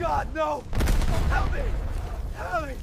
God, no! Help me! Help me!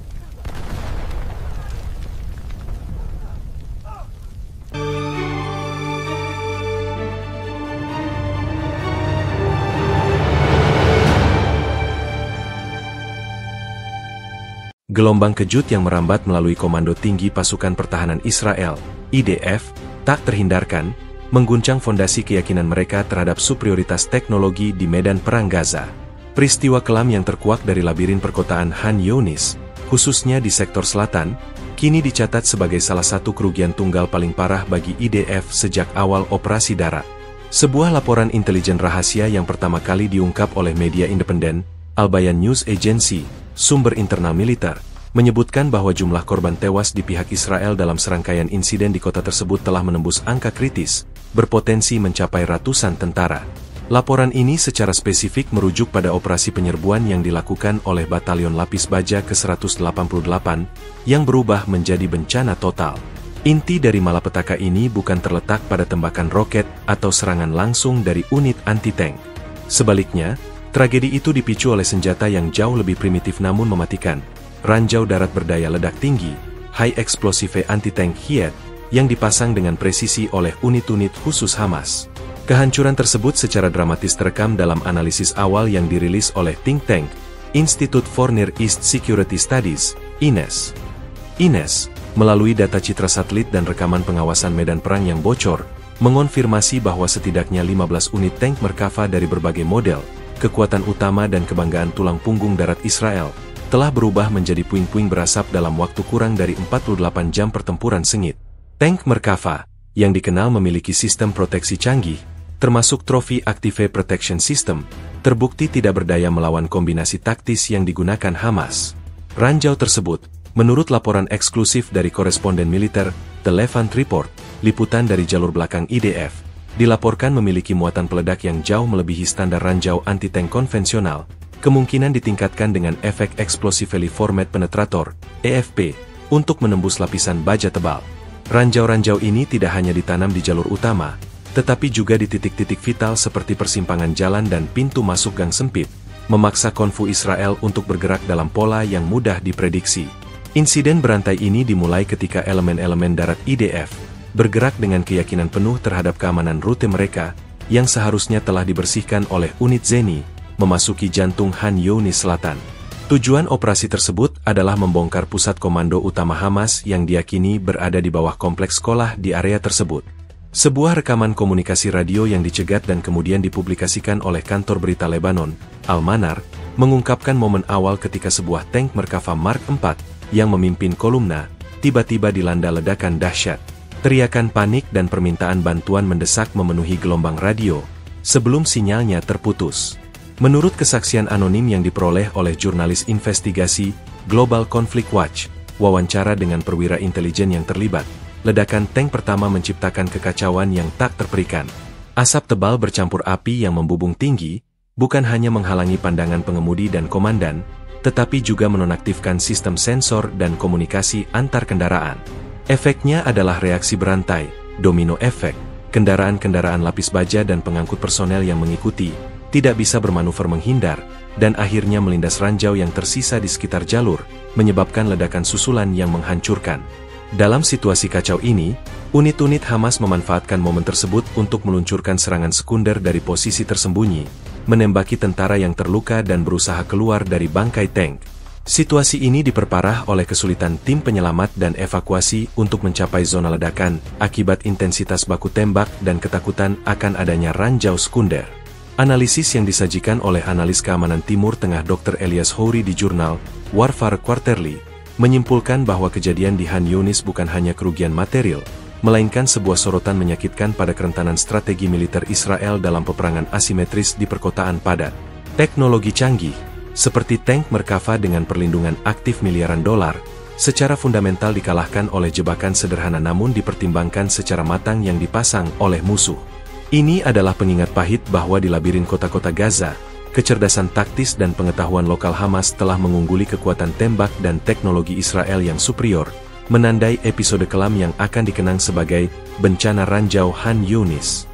Gelombang kejut yang merambat melalui Komando Tinggi Pasukan Pertahanan Israel, IDF, tak terhindarkan, mengguncang fondasi keyakinan mereka terhadap superioritas teknologi di medan perang Gaza. Peristiwa kelam yang terkuak dari labirin perkotaan Han Younis, khususnya di sektor selatan, kini dicatat sebagai salah satu kerugian tunggal paling parah bagi IDF sejak awal operasi darat. Sebuah laporan intelijen rahasia yang pertama kali diungkap oleh media independen, Al Bayan News Agency, sumber internal militer, menyebutkan bahwa jumlah korban tewas di pihak Israel dalam serangkaian insiden di kota tersebut telah menembus angka kritis, berpotensi mencapai ratusan tentara. Laporan ini secara spesifik merujuk pada operasi penyerbuan yang dilakukan oleh Batalion Lapis Baja ke-188, yang berubah menjadi bencana total. Inti dari malapetaka ini bukan terletak pada tembakan roket atau serangan langsung dari unit anti-tank. Sebaliknya, tragedi itu dipicu oleh senjata yang jauh lebih primitif namun mematikan, ranjau darat berdaya ledak tinggi, High Explosive Anti-Tank HIET, yang dipasang dengan presisi oleh unit-unit khusus Hamas. Kehancuran tersebut secara dramatis terekam dalam analisis awal yang dirilis oleh think tank, Institute for Near East Security Studies, INES. INES, melalui data citra satelit dan rekaman pengawasan medan perang yang bocor, mengonfirmasi bahwa setidaknya 15 unit tank Merkava dari berbagai model, kekuatan utama dan kebanggaan tulang punggung darat Israel, telah berubah menjadi puing-puing berasap dalam waktu kurang dari 48 jam pertempuran sengit. Tank Merkava, yang dikenal memiliki sistem proteksi canggih, termasuk Trophy Active Protection System, terbukti tidak berdaya melawan kombinasi taktis yang digunakan Hamas. Ranjau tersebut, menurut laporan eksklusif dari koresponden militer, The Levant Report, liputan dari jalur belakang IDF, dilaporkan memiliki muatan peledak yang jauh melebihi standar ranjau anti-tank konvensional, kemungkinan ditingkatkan dengan efek Explosively Formed Penetrator, EFP, untuk menembus lapisan baja tebal. Ranjau-ranjau ini tidak hanya ditanam di jalur utama, tetapi juga di titik-titik vital seperti persimpangan jalan dan pintu masuk gang sempit, memaksa konvu Israel untuk bergerak dalam pola yang mudah diprediksi. Insiden berantai ini dimulai ketika elemen-elemen darat IDF bergerak dengan keyakinan penuh terhadap keamanan rute mereka, yang seharusnya telah dibersihkan oleh unit Zeni, memasuki jantung Han Younis Selatan. Tujuan operasi tersebut adalah membongkar pusat komando utama Hamas yang diyakini berada di bawah kompleks sekolah di area tersebut. Sebuah rekaman komunikasi radio yang dicegat dan kemudian dipublikasikan oleh kantor berita Lebanon, Al-Manar, mengungkapkan momen awal ketika sebuah tank Merkava Mark IV, yang memimpin kolumna, tiba-tiba dilanda ledakan dahsyat. Teriakan panik dan permintaan bantuan mendesak memenuhi gelombang radio, sebelum sinyalnya terputus. Menurut kesaksian anonim yang diperoleh oleh jurnalis investigasi, Global Conflict Watch, wawancara dengan perwira intelijen yang terlibat, ledakan tank pertama menciptakan kekacauan yang tak terperikan. Asap tebal bercampur api yang membubung tinggi, bukan hanya menghalangi pandangan pengemudi dan komandan, tetapi juga menonaktifkan sistem sensor dan komunikasi antar kendaraan. Efeknya adalah reaksi berantai, domino efek, kendaraan-kendaraan lapis baja dan pengangkut personel yang mengikuti, tidak bisa bermanuver menghindar, dan akhirnya melindas ranjau yang tersisa di sekitar jalur, menyebabkan ledakan susulan yang menghancurkan. Dalam situasi kacau ini, unit-unit Hamas memanfaatkan momen tersebut untuk meluncurkan serangan sekunder dari posisi tersembunyi, menembaki tentara yang terluka dan berusaha keluar dari bangkai tank. Situasi ini diperparah oleh kesulitan tim penyelamat dan evakuasi untuk mencapai zona ledakan, akibat intensitas baku tembak dan ketakutan akan adanya ranjau sekunder. Analisis yang disajikan oleh analis keamanan Timur Tengah Dr. Elias Houri di jurnal Warfare Quarterly, menyimpulkan bahwa kejadian di Han Younis bukan hanya kerugian material, melainkan sebuah sorotan menyakitkan pada kerentanan strategi militer Israel dalam peperangan asimetris di perkotaan padat. Teknologi canggih, seperti tank Merkava dengan perlindungan aktif miliaran dolar, secara fundamental dikalahkan oleh jebakan sederhana namun dipertimbangkan secara matang yang dipasang oleh musuh. Ini adalah pengingat pahit bahwa di labirin kota-kota Gaza, kecerdasan taktis dan pengetahuan lokal Hamas telah mengungguli kekuatan tembak dan teknologi Israel yang superior, menandai episode kelam yang akan dikenang sebagai bencana ranjau Han Younis.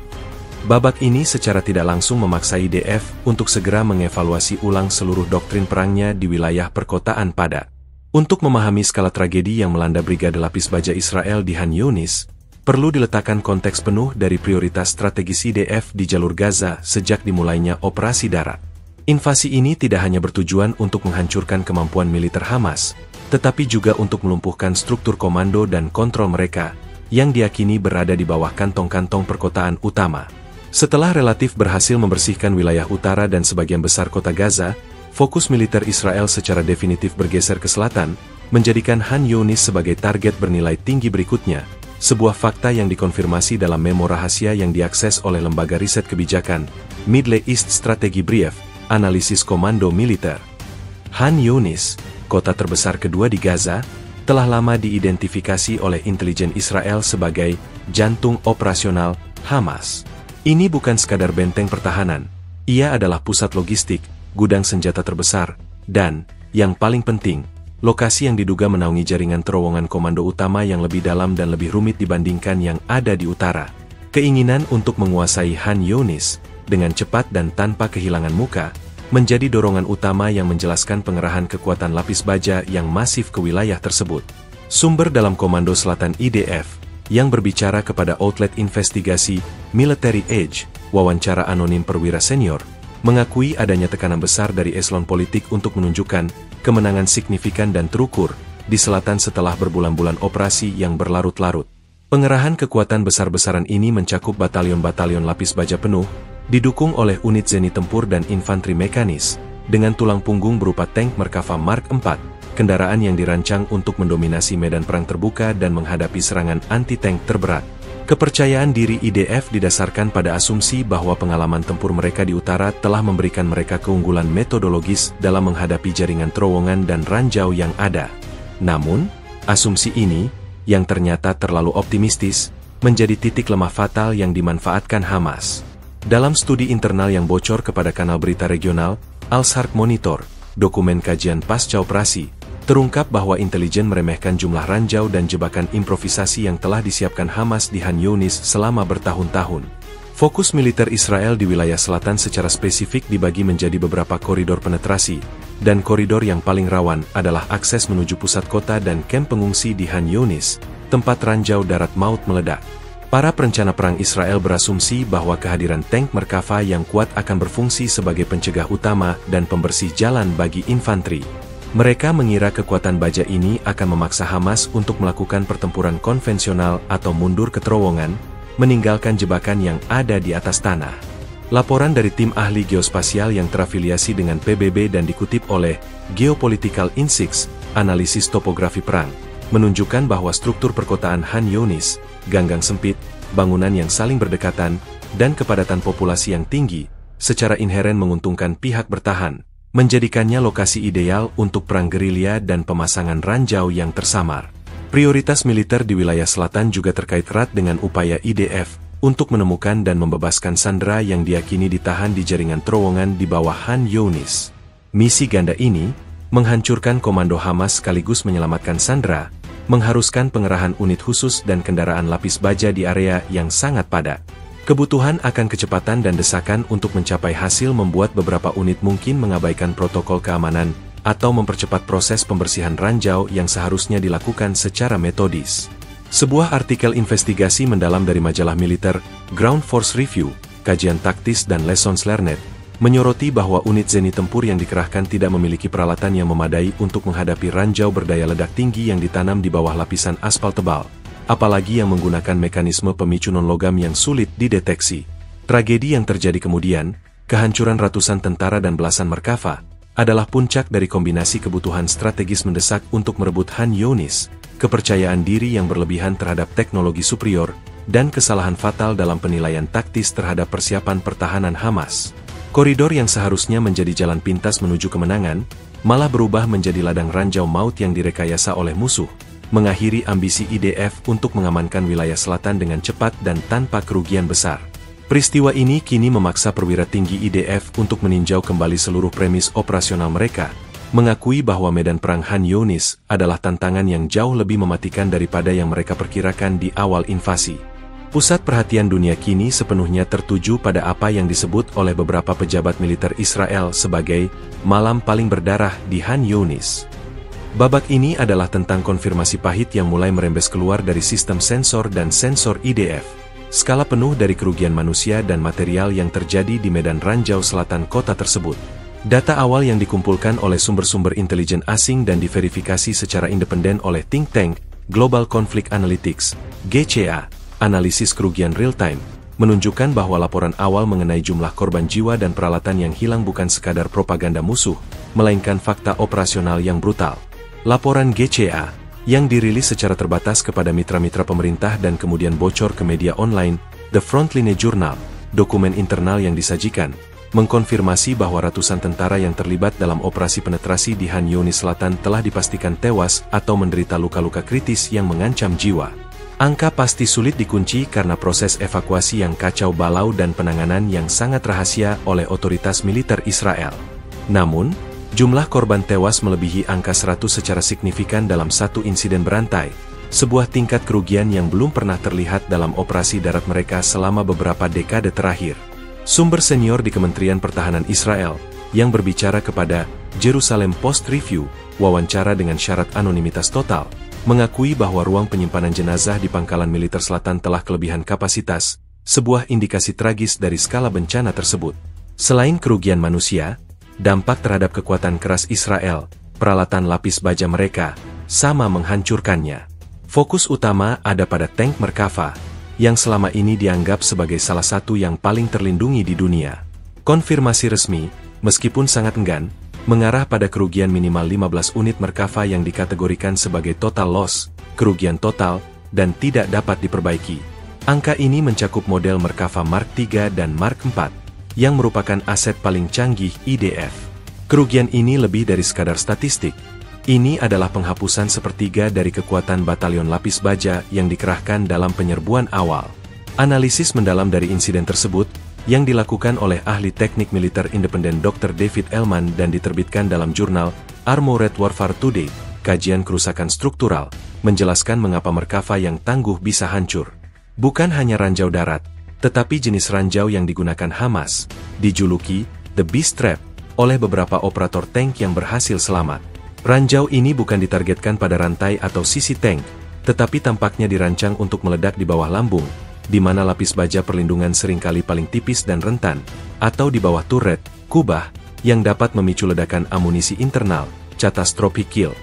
Babak ini secara tidak langsung memaksa IDF untuk segera mengevaluasi ulang seluruh doktrin perangnya di wilayah perkotaan padat. Untuk memahami skala tragedi yang melanda Brigade Lapis Baja Israel di Han Yunis, perlu diletakkan konteks penuh dari prioritas strategis IDF di jalur Gaza sejak dimulainya operasi darat. Invasi ini tidak hanya bertujuan untuk menghancurkan kemampuan militer Hamas, tetapi juga untuk melumpuhkan struktur komando dan kontrol mereka, yang diyakini berada di bawah kantong-kantong perkotaan utama. Setelah relatif berhasil membersihkan wilayah utara dan sebagian besar kota Gaza, fokus militer Israel secara definitif bergeser ke selatan, menjadikan Han Yunis sebagai target bernilai tinggi berikutnya, sebuah fakta yang dikonfirmasi dalam memo rahasia yang diakses oleh lembaga riset kebijakan, Middle East Strategy Brief, Analisis Komando Militer. Han Yunis, kota terbesar kedua di Gaza, telah lama diidentifikasi oleh intelijen Israel sebagai jantung operasional Hamas. Ini bukan sekadar benteng pertahanan, ia adalah pusat logistik, gudang senjata terbesar, dan, yang paling penting, lokasi yang diduga menaungi jaringan terowongan komando utama yang lebih dalam dan lebih rumit dibandingkan yang ada di utara. Keinginan untuk menguasai Han Yunis, dengan cepat dan tanpa kehilangan muka, menjadi dorongan utama yang menjelaskan pengerahan kekuatan lapis baja yang masif ke wilayah tersebut. Sumber dalam Komando Selatan IDF, yang berbicara kepada outlet investigasi Military Edge, wawancara anonim perwira senior, mengakui adanya tekanan besar dari eselon politik untuk menunjukkan kemenangan signifikan dan terukur di selatan setelah berbulan-bulan operasi yang berlarut-larut. Pengerahan kekuatan besar-besaran ini mencakup batalion-batalion lapis baja penuh, didukung oleh unit zeni tempur dan infanteri mekanis, dengan tulang punggung berupa tank Merkava Mark IV, kendaraan yang dirancang untuk mendominasi medan perang terbuka dan menghadapi serangan anti-tank terberat. Kepercayaan diri IDF didasarkan pada asumsi bahwa pengalaman tempur mereka di utara telah memberikan mereka keunggulan metodologis dalam menghadapi jaringan terowongan dan ranjau yang ada. Namun, asumsi ini, yang ternyata terlalu optimistis, menjadi titik lemah fatal yang dimanfaatkan Hamas. Dalam studi internal yang bocor kepada kanal berita regional, Al-Sharq Monitor, dokumen kajian pasca operasi, terungkap bahwa intelijen meremehkan jumlah ranjau dan jebakan improvisasi yang telah disiapkan Hamas di Han Yunis selama bertahun-tahun. Fokus militer Israel di wilayah selatan secara spesifik dibagi menjadi beberapa koridor penetrasi, dan koridor yang paling rawan adalah akses menuju pusat kota dan kamp pengungsi di Han Yunis, tempat ranjau darat maut meledak. Para perencana perang Israel berasumsi bahwa kehadiran tank Merkava yang kuat akan berfungsi sebagai pencegah utama dan pembersih jalan bagi infanteri. Mereka mengira kekuatan baja ini akan memaksa Hamas untuk melakukan pertempuran konvensional atau mundur ke terowongan, meninggalkan jebakan yang ada di atas tanah. Laporan dari tim ahli geospasial yang terafiliasi dengan PBB dan dikutip oleh Geopolitical Insights, analisis topografi perang, menunjukkan bahwa struktur perkotaan Han Yunis, ganggang sempit, bangunan yang saling berdekatan, dan kepadatan populasi yang tinggi, secara inheren menguntungkan pihak bertahan, menjadikannya lokasi ideal untuk perang gerilya dan pemasangan ranjau yang tersamar. Prioritas militer di wilayah selatan juga terkait erat dengan upaya IDF untuk menemukan dan membebaskan sandera yang diyakini ditahan di jaringan terowongan di bawah Han Yunis. Misi ganda ini, menghancurkan komando Hamas sekaligus menyelamatkan sandera, mengharuskan pengerahan unit khusus dan kendaraan lapis baja di area yang sangat padat. Kebutuhan akan kecepatan dan desakan untuk mencapai hasil membuat beberapa unit mungkin mengabaikan protokol keamanan atau mempercepat proses pembersihan ranjau yang seharusnya dilakukan secara metodis. Sebuah artikel investigasi mendalam dari majalah militer, Ground Force Review, kajian taktis dan lessons learned, menyoroti bahwa unit zeni tempur yang dikerahkan tidak memiliki peralatan yang memadai untuk menghadapi ranjau berdaya ledak tinggi yang ditanam di bawah lapisan aspal tebal, apalagi yang menggunakan mekanisme pemicu non-logam yang sulit dideteksi. Tragedi yang terjadi kemudian, kehancuran ratusan tentara dan belasan Merkava, adalah puncak dari kombinasi kebutuhan strategis mendesak untuk merebut Han Yunis, kepercayaan diri yang berlebihan terhadap teknologi superior, dan kesalahan fatal dalam penilaian taktis terhadap persiapan pertahanan Hamas. Koridor yang seharusnya menjadi jalan pintas menuju kemenangan, malah berubah menjadi ladang ranjau maut yang direkayasa oleh musuh, mengakhiri ambisi IDF untuk mengamankan wilayah selatan dengan cepat dan tanpa kerugian besar. Peristiwa ini kini memaksa perwira tinggi IDF untuk meninjau kembali seluruh premis operasional mereka, mengakui bahwa medan perang Han Yunis adalah tantangan yang jauh lebih mematikan daripada yang mereka perkirakan di awal invasi. Pusat perhatian dunia kini sepenuhnya tertuju pada apa yang disebut oleh beberapa pejabat militer Israel sebagai malam paling berdarah di Han Yunis. Babak ini adalah tentang konfirmasi pahit yang mulai merembes keluar dari sistem sensor dan sensor IDF. Skala penuh dari kerugian manusia dan material yang terjadi di medan ranjau selatan kota tersebut. Data awal yang dikumpulkan oleh sumber-sumber intelijen asing dan diverifikasi secara independen oleh think tank Global Conflict Analytics, GCA, analisis kerugian real-time, menunjukkan bahwa laporan awal mengenai jumlah korban jiwa dan peralatan yang hilang bukan sekadar propaganda musuh, melainkan fakta operasional yang brutal. Laporan GCA, yang dirilis secara terbatas kepada mitra-mitra pemerintah dan kemudian bocor ke media online, The Frontline Journal, dokumen internal yang disajikan, mengkonfirmasi bahwa ratusan tentara yang terlibat dalam operasi penetrasi di Han Yunis Selatan telah dipastikan tewas atau menderita luka-luka kritis yang mengancam jiwa. Angka pasti sulit dikunci karena proses evakuasi yang kacau balau dan penanganan yang sangat rahasia oleh otoritas militer Israel. Namun, jumlah korban tewas melebihi angka 100 secara signifikan dalam satu insiden berantai, sebuah tingkat kerugian yang belum pernah terlihat dalam operasi darat mereka selama beberapa dekade terakhir. Sumber senior di Kementerian Pertahanan Israel, yang berbicara kepada Jerusalem Post Review, wawancara dengan syarat anonimitas total, mengakui bahwa ruang penyimpanan jenazah di pangkalan militer selatan telah kelebihan kapasitas, sebuah indikasi tragis dari skala bencana tersebut. Selain kerugian manusia, dampak terhadap kekuatan keras Israel, peralatan lapis baja mereka, sama menghancurkannya. Fokus utama ada pada tank Merkava, yang selama ini dianggap sebagai salah satu yang paling terlindungi di dunia. Konfirmasi resmi, meskipun sangat enggan, mengarah pada kerugian minimal 15 unit Merkava yang dikategorikan sebagai total loss, kerugian total, dan tidak dapat diperbaiki. Angka ini mencakup model Merkava Mark III dan Mark IV, yang merupakan aset paling canggih IDF. Kerugian ini lebih dari sekadar statistik. Ini adalah penghapusan sepertiga dari kekuatan batalion lapis baja yang dikerahkan dalam penyerbuan awal. Analisis mendalam dari insiden tersebut, yang dilakukan oleh ahli teknik militer independen Dr. David Elman dan diterbitkan dalam jurnal Armored Warfare Today, kajian kerusakan struktural, menjelaskan mengapa Merkava yang tangguh bisa hancur. Bukan hanya ranjau darat, tetapi jenis ranjau yang digunakan Hamas, dijuluki The Beast Trap, oleh beberapa operator tank yang berhasil selamat. Ranjau ini bukan ditargetkan pada rantai atau sisi tank, tetapi tampaknya dirancang untuk meledak di bawah lambung, di mana lapis baja perlindungan seringkali paling tipis dan rentan, atau di bawah turret, kubah, yang dapat memicu ledakan amunisi internal, catastrophic kill.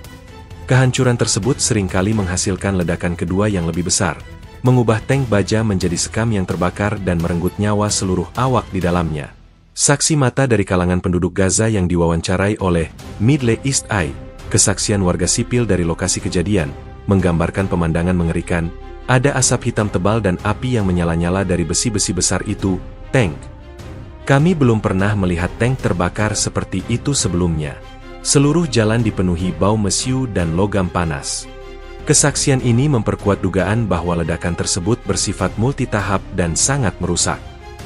Kehancuran tersebut seringkali menghasilkan ledakan kedua yang lebih besar, mengubah tank baja menjadi sekam yang terbakar dan merenggut nyawa seluruh awak di dalamnya. Saksi mata dari kalangan penduduk Gaza yang diwawancarai oleh Middle East Eye, kesaksian warga sipil dari lokasi kejadian, menggambarkan pemandangan mengerikan, ada asap hitam tebal dan api yang menyala-nyala dari besi-besi besar itu, tank. Kami belum pernah melihat tank terbakar seperti itu sebelumnya. Seluruh jalan dipenuhi bau mesiu dan logam panas. Kesaksian ini memperkuat dugaan bahwa ledakan tersebut bersifat multitahap dan sangat merusak.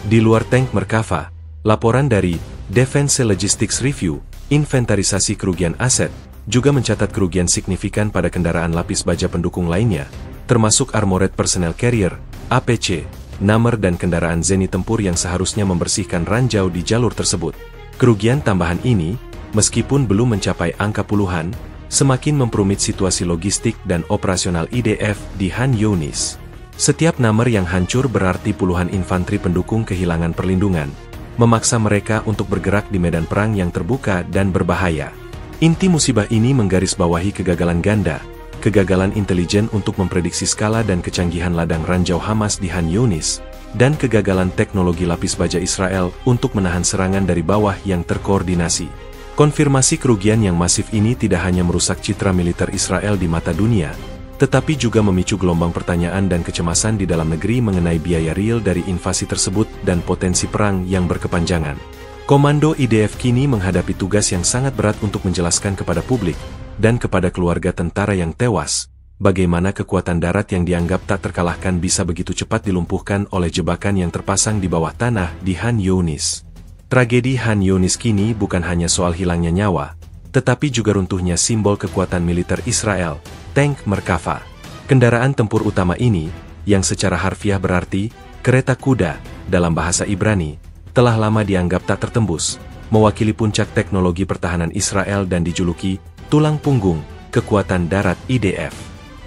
Di luar tank Merkava, laporan dari Defense Logistics Review, inventarisasi kerugian aset, juga mencatat kerugian signifikan pada kendaraan lapis baja pendukung lainnya, termasuk Armored Personnel Carrier, APC, Nammer dan kendaraan Zeni tempur yang seharusnya membersihkan ranjau di jalur tersebut. Kerugian tambahan ini, meskipun belum mencapai angka puluhan, semakin memperumit situasi logistik dan operasional IDF di Han Yunis. Setiap Nammer yang hancur berarti puluhan infanteri pendukung kehilangan perlindungan, memaksa mereka untuk bergerak di medan perang yang terbuka dan berbahaya. Inti musibah ini menggarisbawahi kegagalan ganda, kegagalan intelijen untuk memprediksi skala dan kecanggihan ladang ranjau Hamas di Han Yunis, dan kegagalan teknologi lapis baja Israel untuk menahan serangan dari bawah yang terkoordinasi. Konfirmasi kerugian yang masif ini tidak hanya merusak citra militer Israel di mata dunia, tetapi juga memicu gelombang pertanyaan dan kecemasan di dalam negeri mengenai biaya real dari invasi tersebut dan potensi perang yang berkepanjangan. Komando IDF kini menghadapi tugas yang sangat berat untuk menjelaskan kepada publik, dan kepada keluarga tentara yang tewas, bagaimana kekuatan darat yang dianggap tak terkalahkan bisa begitu cepat dilumpuhkan oleh jebakan yang terpasang di bawah tanah di Han Yunis. Tragedi Han Yunis kini bukan hanya soal hilangnya nyawa, tetapi juga runtuhnya simbol kekuatan militer Israel, tank Merkava. Kendaraan tempur utama ini, yang secara harfiah berarti kereta kuda dalam bahasa Ibrani, telah lama dianggap tak tertembus, mewakili puncak teknologi pertahanan Israel dan dijuluki tulang punggung kekuatan darat IDF.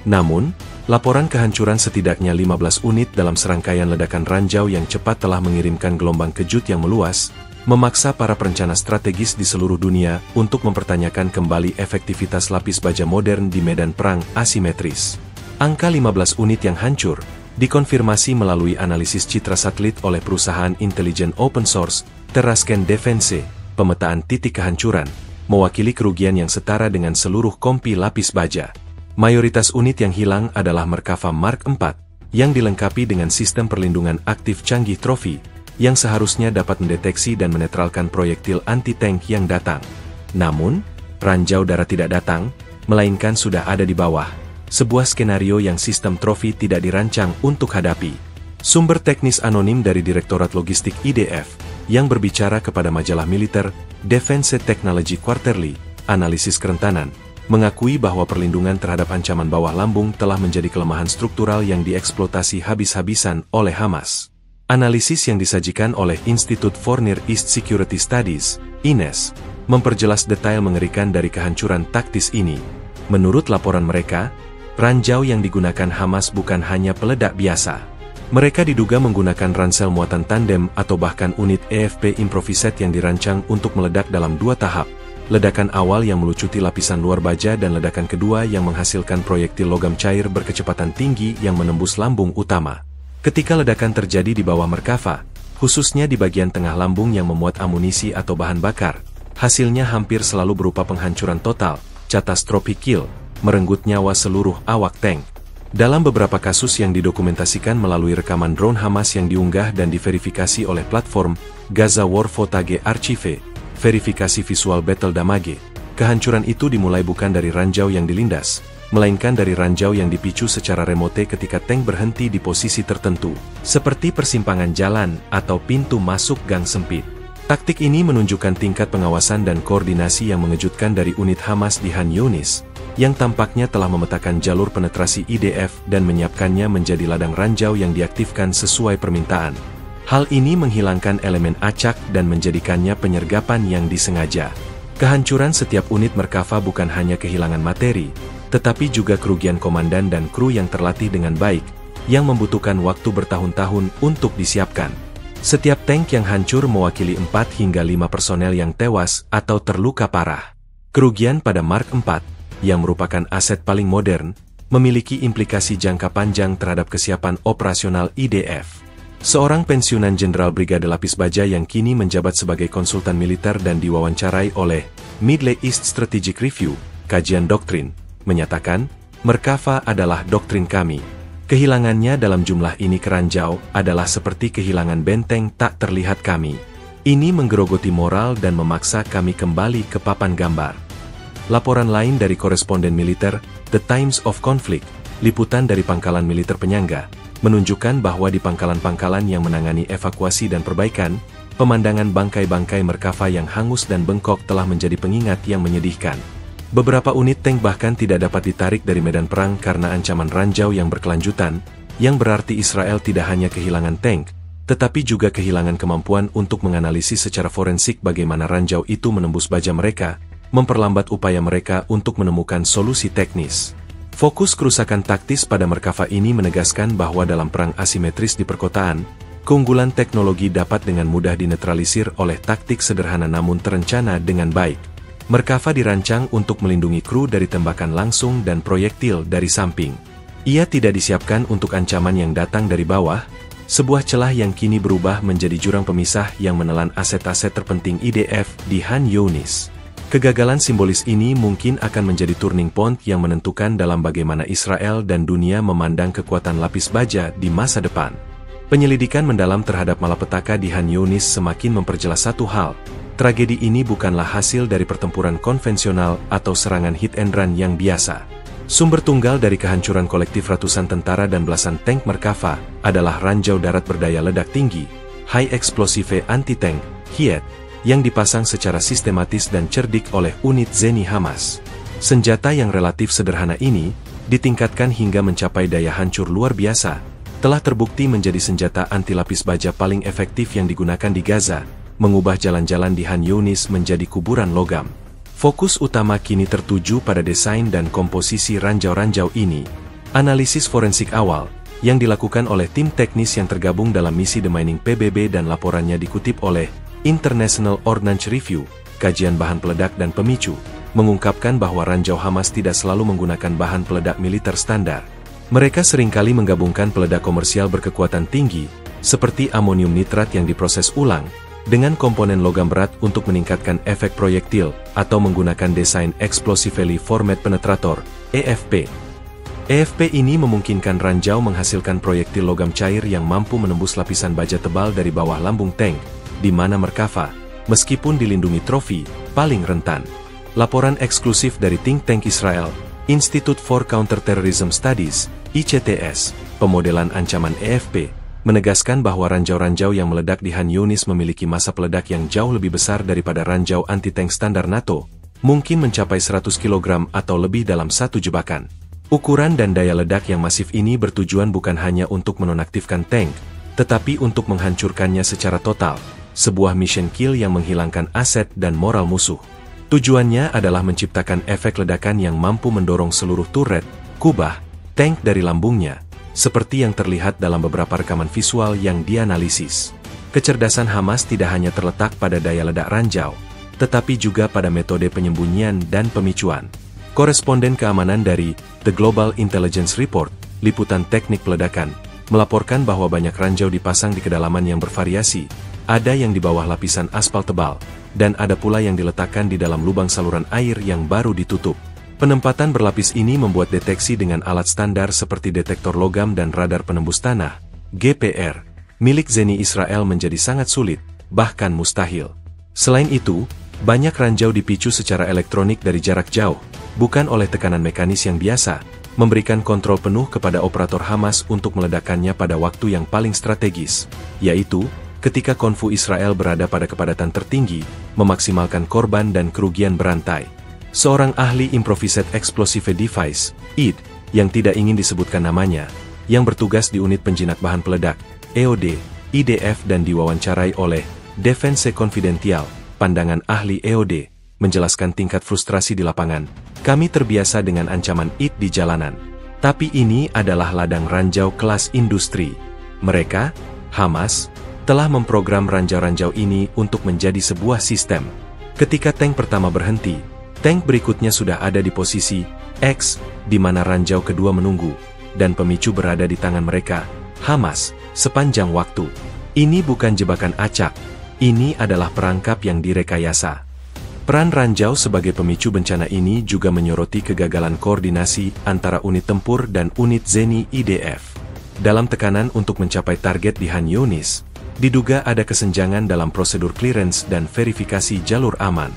Namun, laporan kehancuran setidaknya 15 unit dalam serangkaian ledakan ranjau yang cepat telah mengirimkan gelombang kejut yang meluas, memaksa para perencana strategis di seluruh dunia untuk mempertanyakan kembali efektivitas lapis baja modern di medan perang asimetris. Angka 15 unit yang hancur dikonfirmasi melalui analisis citra satelit oleh perusahaan intelijen open source, Terrascan Defense, pemetaan titik kehancuran, mewakili kerugian yang setara dengan seluruh kompi lapis baja. Mayoritas unit yang hilang adalah Merkava Mark IV, yang dilengkapi dengan sistem perlindungan aktif canggih Trophy, yang seharusnya dapat mendeteksi dan menetralkan proyektil anti-tank yang datang. Namun, ranjau darat tidak datang, melainkan sudah ada di bawah. Sebuah skenario yang sistem Trophy tidak dirancang untuk hadapi. Sumber teknis anonim dari Direktorat Logistik IDF, yang berbicara kepada majalah militer, Defense Technology Quarterly, analisis kerentanan, mengakui bahwa perlindungan terhadap ancaman bawah lambung telah menjadi kelemahan struktural yang dieksploitasi habis-habisan oleh Hamas. Analisis yang disajikan oleh Institute for Near East Security Studies, INES, memperjelas detail mengerikan dari kehancuran taktis ini. Menurut laporan mereka, ranjau yang digunakan Hamas bukan hanya peledak biasa. Mereka diduga menggunakan ransel muatan tandem atau bahkan unit EFP improvised yang dirancang untuk meledak dalam 2 tahap. Ledakan awal yang melucuti lapisan luar baja dan ledakan kedua yang menghasilkan proyektil logam cair berkecepatan tinggi yang menembus lambung utama. Ketika ledakan terjadi di bawah Merkava, khususnya di bagian tengah lambung yang memuat amunisi atau bahan bakar, hasilnya hampir selalu berupa penghancuran total, catastrophic kill, merenggut nyawa seluruh awak tank. Dalam beberapa kasus yang didokumentasikan melalui rekaman drone Hamas yang diunggah dan diverifikasi oleh platform Gaza War Footage Archive, verifikasi visual Battle Damage, kehancuran itu dimulai bukan dari ranjau yang dilindas, melainkan dari ranjau yang dipicu secara remote ketika tank berhenti di posisi tertentu, seperti persimpangan jalan atau pintu masuk gang sempit. Taktik ini menunjukkan tingkat pengawasan dan koordinasi yang mengejutkan dari unit Hamas di Khan Younis, yang tampaknya telah memetakan jalur penetrasi IDF dan menyiapkannya menjadi ladang ranjau yang diaktifkan sesuai permintaan. Hal ini menghilangkan elemen acak dan menjadikannya penyergapan yang disengaja. Kehancuran setiap unit Merkava bukan hanya kehilangan materi, tetapi juga kerugian komandan dan kru yang terlatih dengan baik, yang membutuhkan waktu bertahun-tahun untuk disiapkan. Setiap tank yang hancur mewakili 4 hingga 5 personel yang tewas atau terluka parah. Kerugian pada Mark IV, yang merupakan aset paling modern, memiliki implikasi jangka panjang terhadap kesiapan operasional IDF. Seorang pensiunan Jenderal Brigade Lapis Baja yang kini menjabat sebagai konsultan militer dan diwawancarai oleh Middle East Strategic Review, kajian doktrin, menyatakan, Merkava adalah doktrin kami. Kehilangannya dalam jumlah ini keranjau adalah seperti kehilangan benteng tak terlihat kami. Ini menggerogoti moral dan memaksa kami kembali ke papan gambar. Laporan lain dari koresponden militer, The Times of Conflict, liputan dari pangkalan militer penyangga, menunjukkan bahwa di pangkalan-pangkalan yang menangani evakuasi dan perbaikan, pemandangan bangkai-bangkai Merkava yang hangus dan bengkok telah menjadi pengingat yang menyedihkan. Beberapa unit tank bahkan tidak dapat ditarik dari medan perang karena ancaman ranjau yang berkelanjutan, yang berarti Israel tidak hanya kehilangan tank, tetapi juga kehilangan kemampuan untuk menganalisis secara forensik bagaimana ranjau itu menembus baja mereka, memperlambat upaya mereka untuk menemukan solusi teknis. Fokus kerusakan taktis pada Merkava ini menegaskan bahwa dalam perang asimetris di perkotaan, keunggulan teknologi dapat dengan mudah dinetralisir oleh taktik sederhana namun terencana dengan baik. Merkava dirancang untuk melindungi kru dari tembakan langsung dan proyektil dari samping. Ia tidak disiapkan untuk ancaman yang datang dari bawah, sebuah celah yang kini berubah menjadi jurang pemisah yang menelan aset-aset terpenting IDF di Khan Younis. Kegagalan simbolis ini mungkin akan menjadi turning point yang menentukan dalam bagaimana Israel dan dunia memandang kekuatan lapis baja di masa depan. Penyelidikan mendalam terhadap malapetaka di Khan Younis semakin memperjelas satu hal. Tragedi ini bukanlah hasil dari pertempuran konvensional atau serangan hit and run yang biasa. Sumber tunggal dari kehancuran kolektif ratusan tentara dan belasan tank Merkava adalah ranjau darat berdaya ledak tinggi, High Explosive Anti-Tank, HIET, yang dipasang secara sistematis dan cerdik oleh unit Zeni Hamas. Senjata yang relatif sederhana ini ditingkatkan hingga mencapai daya hancur luar biasa, telah terbukti menjadi senjata anti lapis baja paling efektif yang digunakan di Gaza, mengubah jalan-jalan di Han Yunis menjadi kuburan logam. Fokus utama kini tertuju pada desain dan komposisi ranjau-ranjau ini. Analisis forensik awal, yang dilakukan oleh tim teknis yang tergabung dalam misi demining PBB dan laporannya dikutip oleh International Ordnance Review, kajian bahan peledak dan pemicu, mengungkapkan bahwa ranjau Hamas tidak selalu menggunakan bahan peledak militer standar. Mereka seringkali menggabungkan peledak komersial berkekuatan tinggi, seperti amonium nitrat yang diproses ulang, dengan komponen logam berat untuk meningkatkan efek proyektil, atau menggunakan desain Explosively Formed Penetrator, EFP. EFP ini memungkinkan ranjau menghasilkan proyektil logam cair yang mampu menembus lapisan baja tebal dari bawah lambung tank, di mana Merkava, meskipun dilindungi trofi, paling rentan. Laporan eksklusif dari think tank Israel, Institute for Counterterrorism Studies, ICTS, pemodelan ancaman EFP, menegaskan bahwa ranjau-ranjau yang meledak di Han Yunis memiliki massa peledak yang jauh lebih besar daripada ranjau anti-tank standar NATO, mungkin mencapai 100 kg atau lebih dalam satu jebakan. Ukuran dan daya ledak yang masif ini bertujuan bukan hanya untuk menonaktifkan tank, tetapi untuk menghancurkannya secara total, sebuah mission kill yang menghilangkan aset dan moral musuh. Tujuannya adalah menciptakan efek ledakan yang mampu mendorong seluruh turret, kubah, tank dari lambungnya, seperti yang terlihat dalam beberapa rekaman visual yang dianalisis. Kecerdasan Hamas tidak hanya terletak pada daya ledak ranjau, tetapi juga pada metode penyembunyian dan pemicuan. Koresponden keamanan dari The Global Intelligence Report, liputan teknik peledakan, melaporkan bahwa banyak ranjau dipasang di kedalaman yang bervariasi, ada yang di bawah lapisan aspal tebal, dan ada pula yang diletakkan di dalam lubang saluran air yang baru ditutup. Penempatan berlapis ini membuat deteksi dengan alat standar seperti detektor logam dan radar penembus tanah, GPR, milik Zeni Israel menjadi sangat sulit, bahkan mustahil. Selain itu, banyak ranjau dipicu secara elektronik dari jarak jauh, bukan oleh tekanan mekanis yang biasa, memberikan kontrol penuh kepada operator Hamas untuk meledakkannya pada waktu yang paling strategis, yaitu ketika konvu Israel berada pada kepadatan tertinggi, memaksimalkan korban dan kerugian berantai. Seorang ahli Improvised Explosive Device, ID, yang tidak ingin disebutkan namanya, yang bertugas di unit penjinak bahan peledak, EOD, IDF dan diwawancarai oleh Defense Confidential, pandangan ahli EOD, menjelaskan tingkat frustrasi di lapangan. Kami terbiasa dengan ancaman ID di jalanan. Tapi ini adalah ladang ranjau kelas industri. Mereka, Hamas, telah memprogram ranjau-ranjau ini untuk menjadi sebuah sistem. Ketika tank pertama berhenti, tank berikutnya sudah ada di posisi X, di mana ranjau kedua menunggu, dan pemicu berada di tangan mereka, Hamas, sepanjang waktu. Ini bukan jebakan acak, ini adalah perangkap yang direkayasa. Peran ranjau sebagai pemicu bencana ini juga menyoroti kegagalan koordinasi antara unit tempur dan unit Zeni IDF. Dalam tekanan untuk mencapai target di Han Yunis, diduga ada kesenjangan dalam prosedur clearance dan verifikasi jalur aman.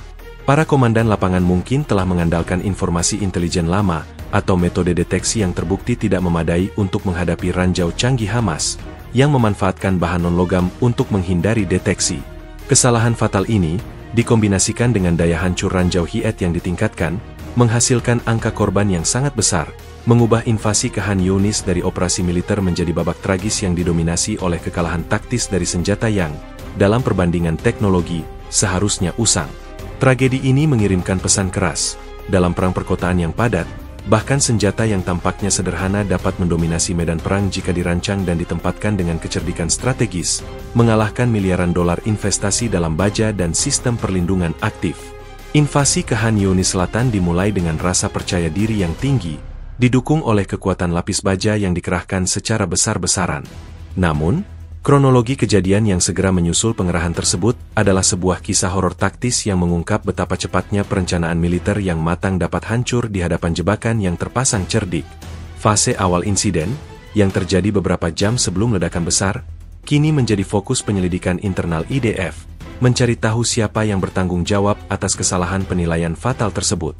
Para komandan lapangan mungkin telah mengandalkan informasi intelijen lama, atau metode deteksi yang terbukti tidak memadai untuk menghadapi ranjau canggih Hamas, yang memanfaatkan bahan non-logam untuk menghindari deteksi. Kesalahan fatal ini, dikombinasikan dengan daya hancur ranjau Hiet yang ditingkatkan, menghasilkan angka korban yang sangat besar, mengubah invasi ke Han Yunis dari operasi militer menjadi babak tragis yang didominasi oleh kekalahan taktis dari senjata yang, dalam perbandingan teknologi, seharusnya usang. Tragedi ini mengirimkan pesan keras. Dalam perang perkotaan yang padat, bahkan senjata yang tampaknya sederhana dapat mendominasi medan perang jika dirancang dan ditempatkan dengan kecerdikan strategis, mengalahkan miliaran dolar investasi dalam baja dan sistem perlindungan aktif. Invasi ke Han Yunis Selatan dimulai dengan rasa percaya diri yang tinggi, didukung oleh kekuatan lapis baja yang dikerahkan secara besar-besaran. Namun, kronologi kejadian yang segera menyusul pengerahan tersebut adalah sebuah kisah horor taktis yang mengungkap betapa cepatnya perencanaan militer yang matang dapat hancur di hadapan jebakan yang terpasang cerdik. Fase awal insiden, yang terjadi beberapa jam sebelum ledakan besar, kini menjadi fokus penyelidikan internal IDF, mencari tahu siapa yang bertanggung jawab atas kesalahan penilaian fatal tersebut.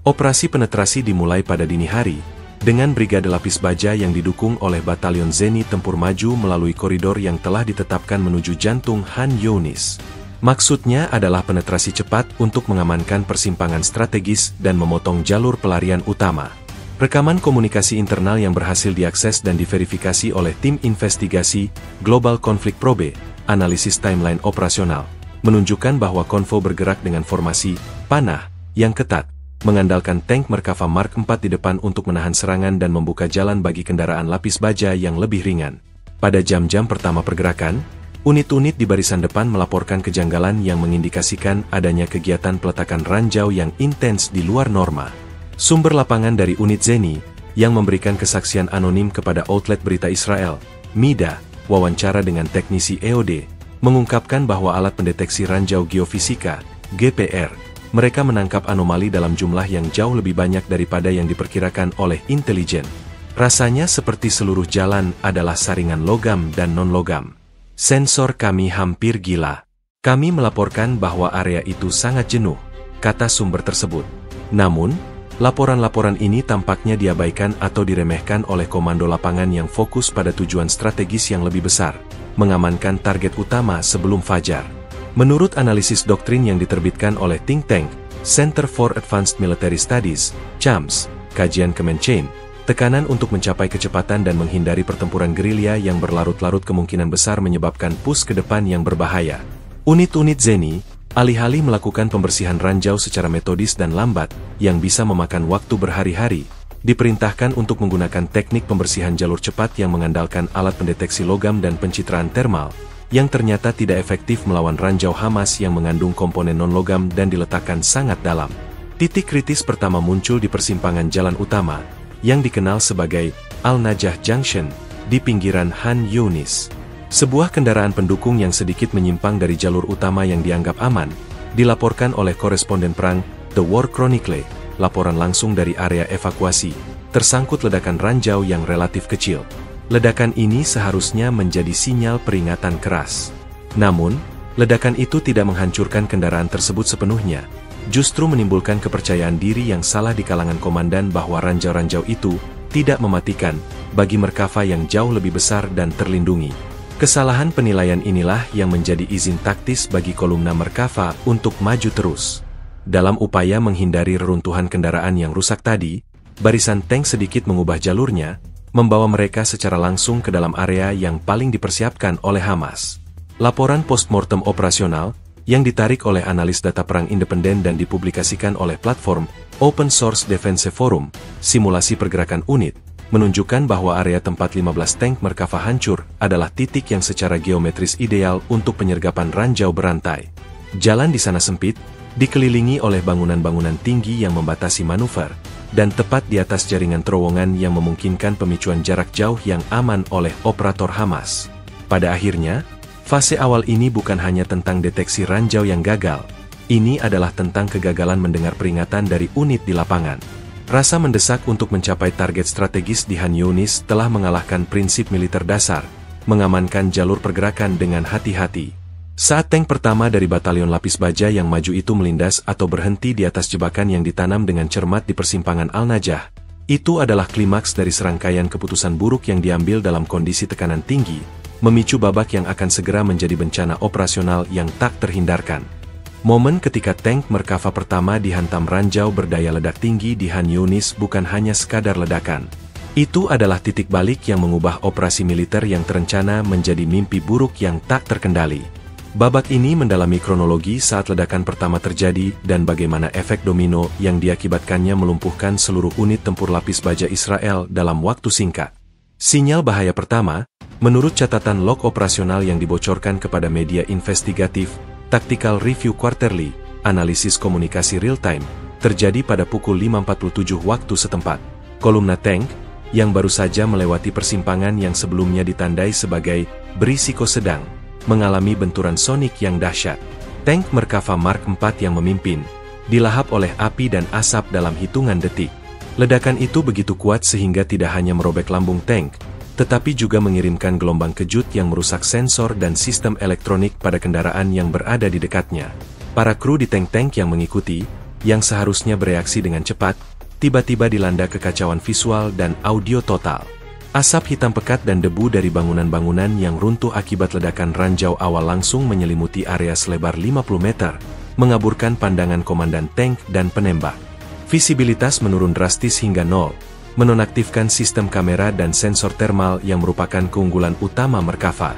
Operasi penetrasi dimulai pada dini hari, dengan brigade lapis baja yang didukung oleh batalion Zeni tempur maju melalui koridor yang telah ditetapkan menuju jantung Han Yunis. Maksudnya adalah penetrasi cepat untuk mengamankan persimpangan strategis dan memotong jalur pelarian utama. Rekaman komunikasi internal yang berhasil diakses dan diverifikasi oleh tim investigasi Global Conflict Probe, analisis timeline operasional, menunjukkan bahwa konvo bergerak dengan formasi panah yang ketat, mengandalkan tank Merkava Mark IV di depan untuk menahan serangan dan membuka jalan bagi kendaraan lapis baja yang lebih ringan. Pada jam-jam pertama pergerakan, unit-unit di barisan depan melaporkan kejanggalan yang mengindikasikan adanya kegiatan peletakan ranjau yang intens di luar norma. Sumber lapangan dari unit Zeni, yang memberikan kesaksian anonim kepada outlet berita Israel, MIDA, wawancara dengan teknisi EOD, mengungkapkan bahwa alat pendeteksi ranjau geofisika, GPR, mereka menangkap anomali dalam jumlah yang jauh lebih banyak daripada yang diperkirakan oleh intelijen. Rasanya seperti seluruh jalan adalah saringan logam dan non-logam. Sensor kami hampir gila. Kami melaporkan bahwa area itu sangat jenuh, kata sumber tersebut. Namun, laporan-laporan ini tampaknya diabaikan atau diremehkan oleh komando lapangan yang fokus pada tujuan strategis yang lebih besar, mengamankan target utama sebelum fajar. Menurut analisis doktrin yang diterbitkan oleh think tank, Center for Advanced Military Studies, CAMS, kajian Kemenchain, tekanan untuk mencapai kecepatan dan menghindari pertempuran gerilya yang berlarut-larut kemungkinan besar menyebabkan push ke depan yang berbahaya. Unit-unit Zeni, alih-alih melakukan pembersihan ranjau secara metodis dan lambat, yang bisa memakan waktu berhari-hari, diperintahkan untuk menggunakan teknik pembersihan jalur cepat yang mengandalkan alat pendeteksi logam dan pencitraan termal, yang ternyata tidak efektif melawan ranjau Hamas yang mengandung komponen non-logam dan diletakkan sangat dalam. Titik kritis pertama muncul di persimpangan jalan utama, yang dikenal sebagai Al-Najah Junction, di pinggiran Han Yunis. Sebuah kendaraan pendukung yang sedikit menyimpang dari jalur utama yang dianggap aman, dilaporkan oleh koresponden perang The War Chronicle, laporan langsung dari area evakuasi, tersangkut ledakan ranjau yang relatif kecil. Ledakan ini seharusnya menjadi sinyal peringatan keras. Namun, ledakan itu tidak menghancurkan kendaraan tersebut sepenuhnya, justru menimbulkan kepercayaan diri yang salah di kalangan komandan bahwa ranjau-ranjau itu tidak mematikan bagi Merkava yang jauh lebih besar dan terlindungi. Kesalahan penilaian inilah yang menjadi izin taktis bagi kolumna Merkava untuk maju terus. Dalam upaya menghindari reruntuhan kendaraan yang rusak tadi, barisan tank sedikit mengubah jalurnya, membawa mereka secara langsung ke dalam area yang paling dipersiapkan oleh Hamas. Laporan postmortem operasional, yang ditarik oleh analis data perang independen dan dipublikasikan oleh platform Open Source Defense Forum, simulasi pergerakan unit, menunjukkan bahwa area tempat 15 tank Merkava hancur adalah titik yang secara geometris ideal untuk penyergapan ranjau berantai. Jalan di sana sempit, dikelilingi oleh bangunan-bangunan tinggi yang membatasi manuver, dan tepat di atas jaringan terowongan yang memungkinkan pemicuan jarak jauh yang aman oleh operator Hamas. Pada akhirnya, fase awal ini bukan hanya tentang deteksi ranjau yang gagal, ini adalah tentang kegagalan mendengar peringatan dari unit di lapangan. Rasa mendesak untuk mencapai target strategis di Han Yunis telah mengalahkan prinsip militer dasar, mengamankan jalur pergerakan dengan hati-hati. Saat tank pertama dari batalion lapis baja yang maju itu melindas atau berhenti di atas jebakan yang ditanam dengan cermat di persimpangan Al-Najah, itu adalah klimaks dari serangkaian keputusan buruk yang diambil dalam kondisi tekanan tinggi, memicu babak yang akan segera menjadi bencana operasional yang tak terhindarkan. Momen ketika tank Merkava pertama dihantam ranjau berdaya ledak tinggi di Han Yunis bukan hanya sekadar ledakan. Itu adalah titik balik yang mengubah operasi militer yang terencana menjadi mimpi buruk yang tak terkendali. Babak ini mendalami kronologi saat ledakan pertama terjadi dan bagaimana efek domino yang diakibatkannya melumpuhkan seluruh unit tempur lapis baja Israel dalam waktu singkat. Sinyal bahaya pertama, menurut catatan log operasional yang dibocorkan kepada media investigatif, Tactical Review Quarterly, analisis komunikasi real-time, terjadi pada pukul 5.47 waktu setempat. Kolumna tank, yang baru saja melewati persimpangan yang sebelumnya ditandai sebagai berisiko sedang, mengalami benturan sonik yang dahsyat. Tank Merkava Mark IV yang memimpin, dilahap oleh api dan asap dalam hitungan detik. Ledakan itu begitu kuat sehingga tidak hanya merobek lambung tank, tetapi juga mengirimkan gelombang kejut yang merusak sensor dan sistem elektronik pada kendaraan yang berada di dekatnya. Para kru di tank-tank yang mengikuti, yang seharusnya bereaksi dengan cepat, tiba-tiba dilanda kekacauan visual dan audio total. Asap hitam pekat dan debu dari bangunan-bangunan yang runtuh akibat ledakan ranjau awal langsung menyelimuti area selebar 50 meter, mengaburkan pandangan komandan tank dan penembak. Visibilitas menurun drastis hingga nol, menonaktifkan sistem kamera dan sensor thermal yang merupakan keunggulan utama Merkava.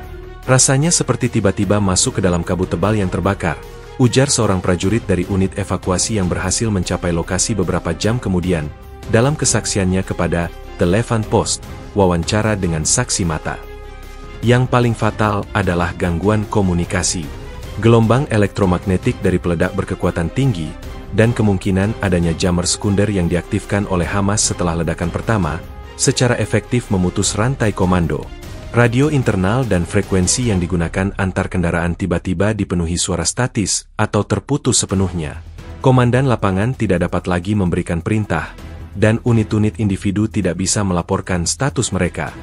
Rasanya seperti tiba-tiba masuk ke dalam kabut tebal yang terbakar, ujar seorang prajurit dari unit evakuasi yang berhasil mencapai lokasi beberapa jam kemudian, dalam kesaksiannya kepada The Levant Post, wawancara dengan saksi mata. Yang paling fatal adalah gangguan komunikasi. Gelombang elektromagnetik dari peledak berkekuatan tinggi, dan kemungkinan adanya jammer sekunder yang diaktifkan oleh Hamas setelah ledakan pertama, secara efektif memutus rantai komando. Radio internal dan frekuensi yang digunakan antar kendaraan tiba-tiba dipenuhi suara statis atau terputus sepenuhnya. Komandan lapangan tidak dapat lagi memberikan perintah, dan unit-unit individu tidak bisa melaporkan status mereka.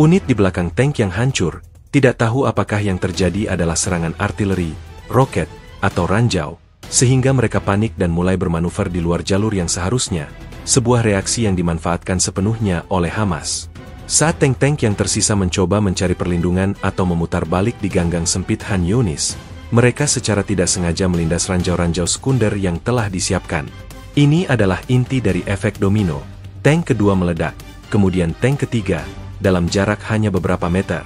Unit di belakang tank yang hancur, tidak tahu apakah yang terjadi adalah serangan artileri, roket, atau ranjau, sehingga mereka panik dan mulai bermanuver di luar jalur yang seharusnya, sebuah reaksi yang dimanfaatkan sepenuhnya oleh Hamas. Saat tank-tank yang tersisa mencoba mencari perlindungan atau memutar balik di ganggang sempit Han Yunis, mereka secara tidak sengaja melindas ranjau-ranjau sekunder yang telah disiapkan. Ini adalah inti dari efek domino. Tank kedua meledak, kemudian tank ketiga, dalam jarak hanya beberapa meter.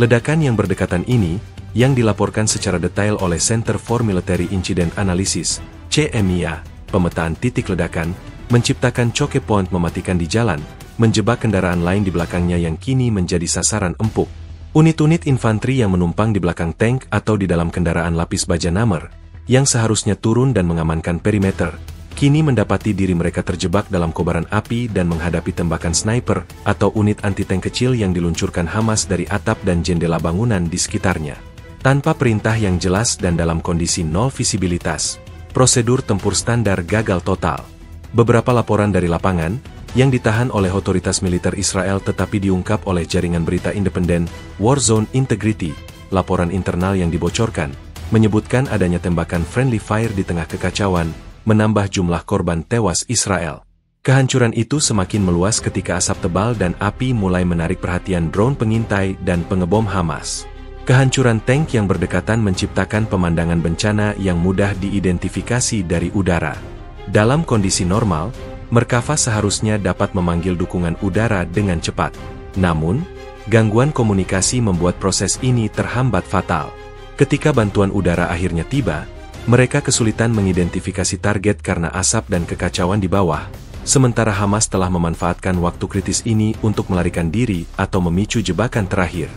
Ledakan yang berdekatan ini, yang dilaporkan secara detail oleh Center for Military Incident Analysis, CMIA, pemetaan titik ledakan, menciptakan choke point mematikan di jalan, menjebak kendaraan lain di belakangnya yang kini menjadi sasaran empuk. Unit-unit infanteri yang menumpang di belakang tank atau di dalam kendaraan lapis baja Namr, yang seharusnya turun dan mengamankan perimeter, kini mendapati diri mereka terjebak dalam kobaran api dan menghadapi tembakan sniper atau unit anti-tank kecil yang diluncurkan Hamas dari atap dan jendela bangunan di sekitarnya. Tanpa perintah yang jelas dan dalam kondisi nol visibilitas, prosedur tempur standar gagal total. Beberapa laporan dari lapangan, yang ditahan oleh otoritas militer Israel tetapi diungkap oleh jaringan berita independen, Warzone Integrity, laporan internal yang dibocorkan, menyebutkan adanya tembakan friendly fire di tengah kekacauan, menambah jumlah korban tewas Israel. Kehancuran itu semakin meluas ketika asap tebal dan api mulai menarik perhatian drone pengintai dan pengebom Hamas. Kehancuran tank yang berdekatan menciptakan pemandangan bencana yang mudah diidentifikasi dari udara. Dalam kondisi normal, Merkava seharusnya dapat memanggil dukungan udara dengan cepat. Namun, gangguan komunikasi membuat proses ini terhambat fatal. Ketika bantuan udara akhirnya tiba, mereka kesulitan mengidentifikasi target karena asap dan kekacauan di bawah, sementara Hamas telah memanfaatkan waktu kritis ini untuk melarikan diri atau memicu jebakan terakhir.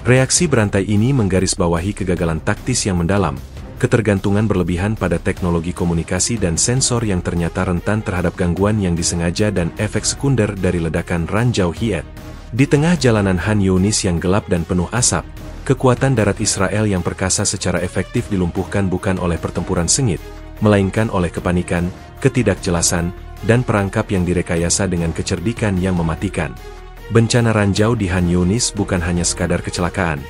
Reaksi berantai ini menggarisbawahi kegagalan taktis yang mendalam, ketergantungan berlebihan pada teknologi komunikasi dan sensor yang ternyata rentan terhadap gangguan yang disengaja dan efek sekunder dari ledakan ranjau Hiet. Di tengah jalanan Han Yunis yang gelap dan penuh asap, kekuatan darat Israel yang perkasa secara efektif dilumpuhkan bukan oleh pertempuran sengit, melainkan oleh kepanikan, ketidakjelasan, dan perangkap yang direkayasa dengan kecerdikan yang mematikan. Bencana ranjau di Han Yunis bukan hanya sekadar kecelakaan.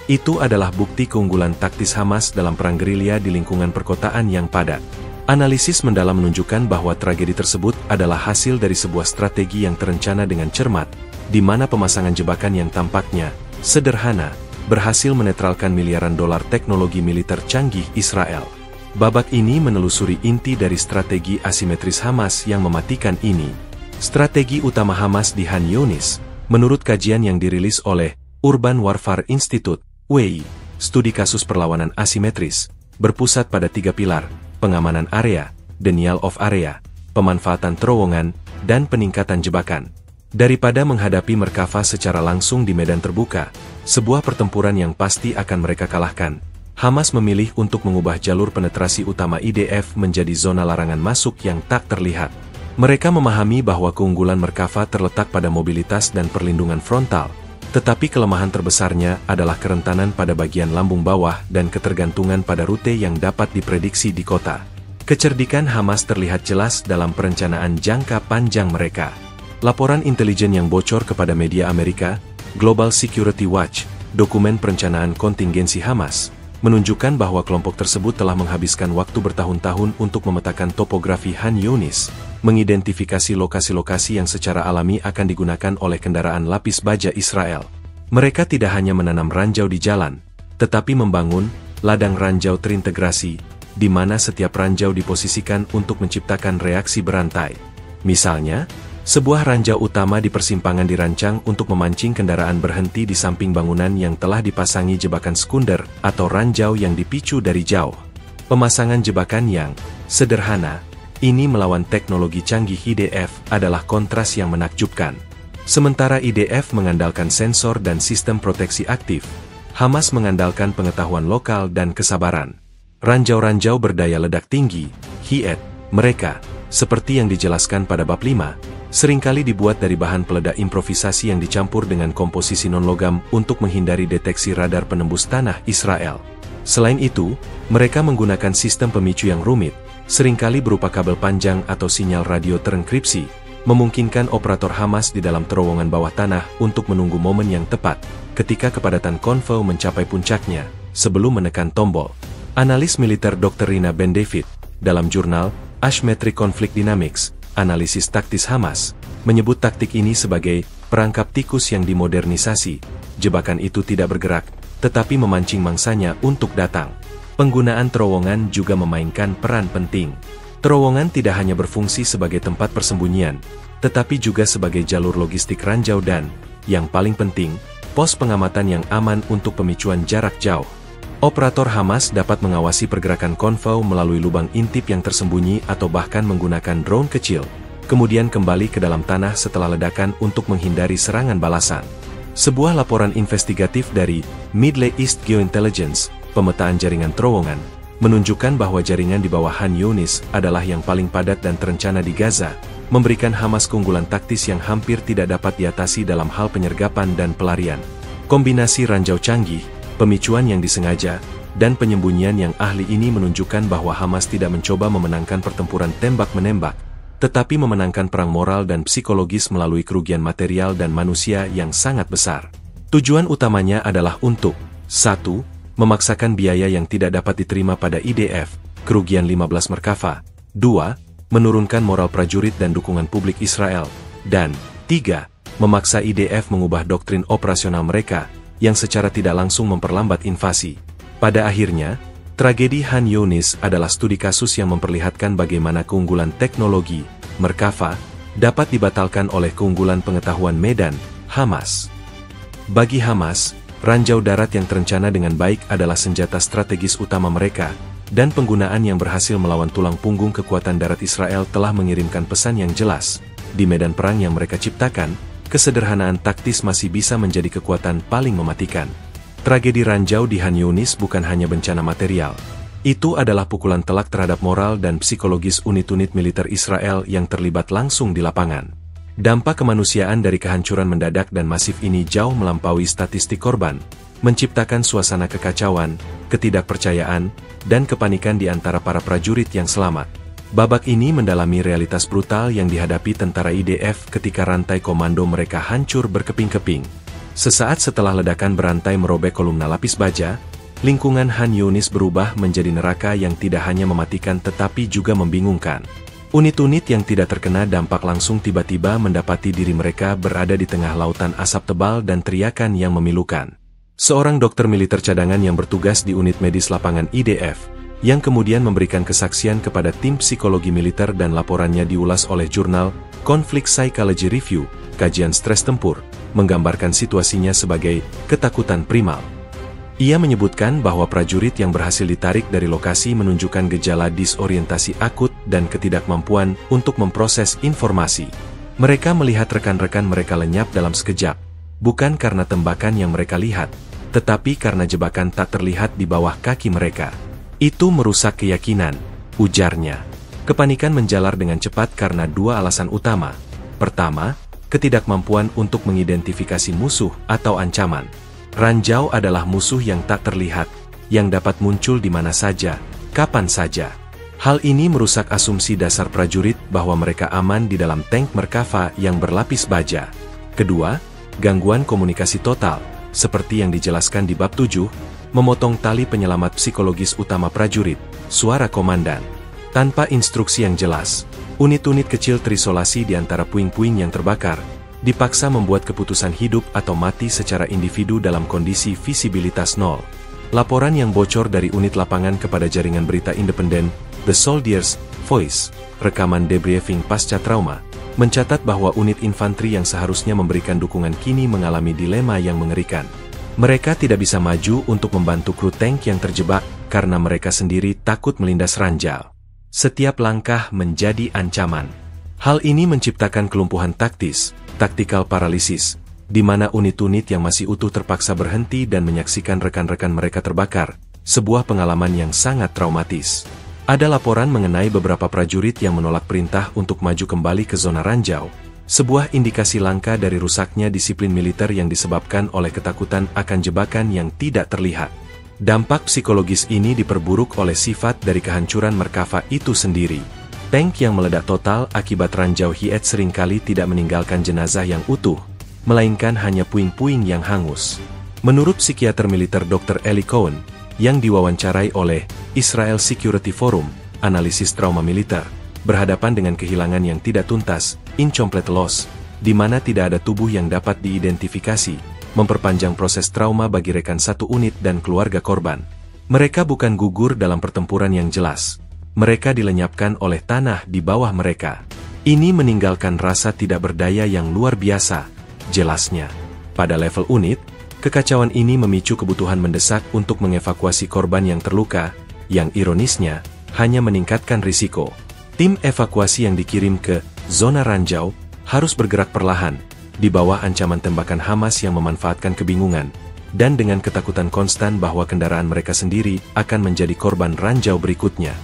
Itu adalah bukti keunggulan taktis Hamas dalam perang gerilya di lingkungan perkotaan yang padat. Analisis mendalam menunjukkan bahwa tragedi tersebut adalah hasil dari sebuah strategi yang terencana dengan cermat, di mana pemasangan jebakan yang tampaknya sederhana, berhasil menetralkan miliaran dolar teknologi militer canggih Israel. Babak ini menelusuri inti dari strategi asimetris Hamas yang mematikan ini. Strategi utama Hamas di Han Yunis, menurut kajian yang dirilis oleh Urban Warfare Institute, WI, studi kasus perlawanan asimetris, berpusat pada 3 pilar, pengamanan area, denial of area, pemanfaatan terowongan, dan peningkatan jebakan. Daripada menghadapi Merkava secara langsung di medan terbuka, sebuah pertempuran yang pasti akan mereka kalahkan, Hamas memilih untuk mengubah jalur penetrasi utama IDF menjadi zona larangan masuk yang tak terlihat. Mereka memahami bahwa keunggulan Merkava terletak pada mobilitas dan perlindungan frontal, tetapi kelemahan terbesarnya adalah kerentanan pada bagian lambung bawah dan ketergantungan pada rute yang dapat diprediksi di kota. Kecerdikan Hamas terlihat jelas dalam perencanaan jangka panjang mereka. Laporan intelijen yang bocor kepada media Amerika, Global Security Watch, dokumen perencanaan kontingensi Hamas, menunjukkan bahwa kelompok tersebut telah menghabiskan waktu bertahun-tahun untuk memetakan topografi Han Yunis, mengidentifikasi lokasi-lokasi yang secara alami akan digunakan oleh kendaraan lapis baja Israel. Mereka tidak hanya menanam ranjau di jalan, tetapi membangun ladang ranjau terintegrasi, di mana setiap ranjau diposisikan untuk menciptakan reaksi berantai. Misalnya, Sebuah ranjau utama di persimpangan dirancang untuk memancing kendaraan berhenti di samping bangunan yang telah dipasangi jebakan sekunder atau ranjau yang dipicu dari jauh. Pemasangan jebakan yang sederhana ini melawan teknologi canggih IDF adalah kontras yang menakjubkan. Sementara IDF mengandalkan sensor dan sistem proteksi aktif, Hamas mengandalkan pengetahuan lokal dan kesabaran. Ranjau-ranjau berdaya ledak tinggi, HIET, mereka, seperti yang dijelaskan pada bab 5, seringkali dibuat dari bahan peledak improvisasi yang dicampur dengan komposisi non-logam untuk menghindari deteksi radar penembus tanah Israel. Selain itu, mereka menggunakan sistem pemicu yang rumit, seringkali berupa kabel panjang atau sinyal radio terenkripsi, memungkinkan operator Hamas di dalam terowongan bawah tanah untuk menunggu momen yang tepat, ketika kepadatan konvoi mencapai puncaknya, sebelum menekan tombol. Analis militer Dr. Rina Ben David, dalam jurnal Asymmetric Conflict Dynamics, Analisis Taktis Hamas, menyebut taktik ini sebagai perangkap tikus yang dimodernisasi. Jebakan itu tidak bergerak, tetapi memancing mangsanya untuk datang. Penggunaan terowongan juga memainkan peran penting. Terowongan tidak hanya berfungsi sebagai tempat persembunyian, tetapi juga sebagai jalur logistik ranjau dan, yang paling penting, pos pengamatan yang aman untuk pemicuan jarak jauh. Operator Hamas dapat mengawasi pergerakan konvoi melalui lubang intip yang tersembunyi atau bahkan menggunakan drone kecil, kemudian kembali ke dalam tanah setelah ledakan untuk menghindari serangan balasan. Sebuah laporan investigatif dari Middle East Geointelligence, pemetaan jaringan terowongan, menunjukkan bahwa jaringan di bawah Khan Younis adalah yang paling padat dan terencana di Gaza, memberikan Hamas keunggulan taktis yang hampir tidak dapat diatasi dalam hal penyergapan dan pelarian. Kombinasi ranjau canggih, pemicuan yang disengaja, dan penyembunyian yang ahli ini menunjukkan bahwa Hamas tidak mencoba memenangkan pertempuran tembak-menembak, tetapi memenangkan perang moral dan psikologis melalui kerugian material dan manusia yang sangat besar. Tujuan utamanya adalah untuk 1. Memaksakan biaya yang tidak dapat diterima pada IDF, kerugian 15 Merkava, 2. Menurunkan moral prajurit dan dukungan publik Israel, dan 3. Memaksa IDF mengubah doktrin operasional mereka, yang secara tidak langsung memperlambat invasi. Pada akhirnya, tragedi Khan Younis adalah studi kasus yang memperlihatkan bagaimana keunggulan teknologi, Merkava, dapat dibatalkan oleh keunggulan pengetahuan medan, Hamas. Bagi Hamas, ranjau darat yang terencana dengan baik adalah senjata strategis utama mereka, dan penggunaan yang berhasil melawan tulang punggung kekuatan darat Israel telah mengirimkan pesan yang jelas. Di medan perang yang mereka ciptakan, kesederhanaan taktis masih bisa menjadi kekuatan paling mematikan. Tragedi ranjau di Khan Younis bukan hanya bencana material. Itu adalah pukulan telak terhadap moral dan psikologis unit-unit militer Israel yang terlibat langsung di lapangan. Dampak kemanusiaan dari kehancuran mendadak dan masif ini jauh melampaui statistik korban, menciptakan suasana kekacauan, ketidakpercayaan, dan kepanikan di antara para prajurit yang selamat. Babak ini mendalami realitas brutal yang dihadapi tentara IDF ketika rantai komando mereka hancur berkeping-keping. Sesaat setelah ledakan berantai merobek kolumna lapis baja, lingkungan Khan Younis berubah menjadi neraka yang tidak hanya mematikan tetapi juga membingungkan. Unit-unit yang tidak terkena dampak langsung tiba-tiba mendapati diri mereka berada di tengah lautan asap tebal dan teriakan yang memilukan. Seorang dokter militer cadangan yang bertugas di unit medis lapangan IDF, yang kemudian memberikan kesaksian kepada tim psikologi militer dan laporannya diulas oleh jurnal Conflict Psychology Review, kajian stres tempur, menggambarkan situasinya sebagai ketakutan primal. Ia menyebutkan bahwa prajurit yang berhasil ditarik dari lokasi menunjukkan gejala disorientasi akut dan ketidakmampuan untuk memproses informasi. Mereka melihat rekan-rekan mereka lenyap dalam sekejap, bukan karena tembakan yang mereka lihat, tetapi karena jebakan tak terlihat di bawah kaki mereka. Itu merusak keyakinan, ujarnya. Kepanikan menjalar dengan cepat karena dua alasan utama. Pertama, ketidakmampuan untuk mengidentifikasi musuh atau ancaman. Ranjau adalah musuh yang tak terlihat, yang dapat muncul di mana saja, kapan saja. Hal ini merusak asumsi dasar prajurit bahwa mereka aman di dalam tank Merkava yang berlapis baja. Kedua, gangguan komunikasi total, seperti yang dijelaskan di bab 7, memotong tali penyelamat psikologis utama prajurit, suara komandan. Tanpa instruksi yang jelas, unit-unit kecil terisolasi di antara puing-puing yang terbakar, dipaksa membuat keputusan hidup atau mati secara individu dalam kondisi visibilitas nol. Laporan yang bocor dari unit lapangan kepada jaringan berita independen, The Soldier's Voice, rekaman debriefing pasca trauma, mencatat bahwa unit infanteri yang seharusnya memberikan dukungan kini mengalami dilema yang mengerikan. Mereka tidak bisa maju untuk membantu kru tank yang terjebak karena mereka sendiri takut melindas ranjau. Setiap langkah menjadi ancaman. Hal ini menciptakan kelumpuhan taktis, tactical paralysis, di mana unit-unit yang masih utuh terpaksa berhenti dan menyaksikan rekan-rekan mereka terbakar, sebuah pengalaman yang sangat traumatis. Ada laporan mengenai beberapa prajurit yang menolak perintah untuk maju kembali ke zona ranjau, sebuah indikasi langka dari rusaknya disiplin militer yang disebabkan oleh ketakutan akan jebakan yang tidak terlihat. Dampak psikologis ini diperburuk oleh sifat dari kehancuran Merkava itu sendiri. Tank yang meledak total akibat ranjau Hiet seringkali tidak meninggalkan jenazah yang utuh, melainkan hanya puing-puing yang hangus. Menurut psikiater militer Dr. Eli Cohen, yang diwawancarai oleh Israel Security Forum, analisis trauma militer, berhadapan dengan kehilangan yang tidak tuntas, incomplete loss, di mana tidak ada tubuh yang dapat diidentifikasi, memperpanjang proses trauma bagi rekan satu unit dan keluarga korban. Mereka bukan gugur dalam pertempuran yang jelas. Mereka dilenyapkan oleh tanah di bawah mereka. Ini meninggalkan rasa tidak berdaya yang luar biasa, jelasnya. Pada level unit, kekacauan ini memicu kebutuhan mendesak untuk mengevakuasi korban yang terluka, yang ironisnya, hanya meningkatkan risiko. Tim evakuasi yang dikirim ke zona ranjau harus bergerak perlahan, di bawah ancaman tembakan Hamas yang memanfaatkan kebingungan, dan dengan ketakutan konstan bahwa kendaraan mereka sendiri akan menjadi korban ranjau berikutnya.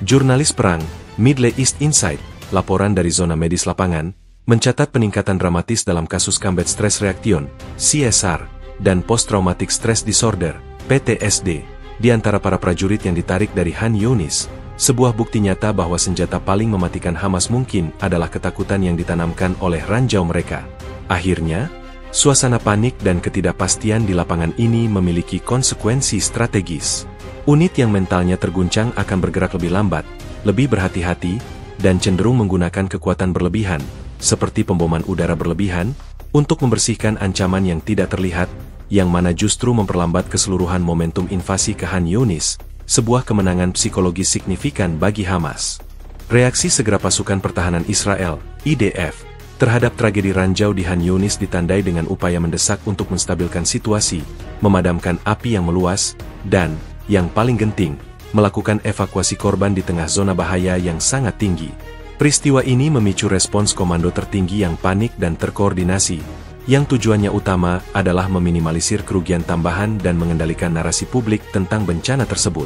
Jurnalis perang, Middle East Insight, laporan dari zona medis lapangan, mencatat peningkatan dramatis dalam kasus combat stress reaction, CSR, dan post-traumatic stress disorder, PTSD, di antara para prajurit yang ditarik dari Khan Younis. Sebuah bukti nyata bahwa senjata paling mematikan Hamas mungkin adalah ketakutan yang ditanamkan oleh ranjau mereka. Akhirnya, suasana panik dan ketidakpastian di lapangan ini memiliki konsekuensi strategis. Unit yang mentalnya terguncang akan bergerak lebih lambat, lebih berhati-hati, dan cenderung menggunakan kekuatan berlebihan, seperti pemboman udara berlebihan, untuk membersihkan ancaman yang tidak terlihat, yang mana justru memperlambat keseluruhan momentum invasi ke Khan Younis, sebuah kemenangan psikologis signifikan bagi Hamas. Reaksi segera pasukan pertahanan Israel, IDF, terhadap tragedi ranjau di Khan Younis ditandai dengan upaya mendesak untuk menstabilkan situasi, memadamkan api yang meluas, dan, yang paling genting, melakukan evakuasi korban di tengah zona bahaya yang sangat tinggi. Peristiwa ini memicu respons komando tertinggi yang panik dan terkoordinasi, yang tujuannya utama adalah meminimalisir kerugian tambahan dan mengendalikan narasi publik tentang bencana tersebut.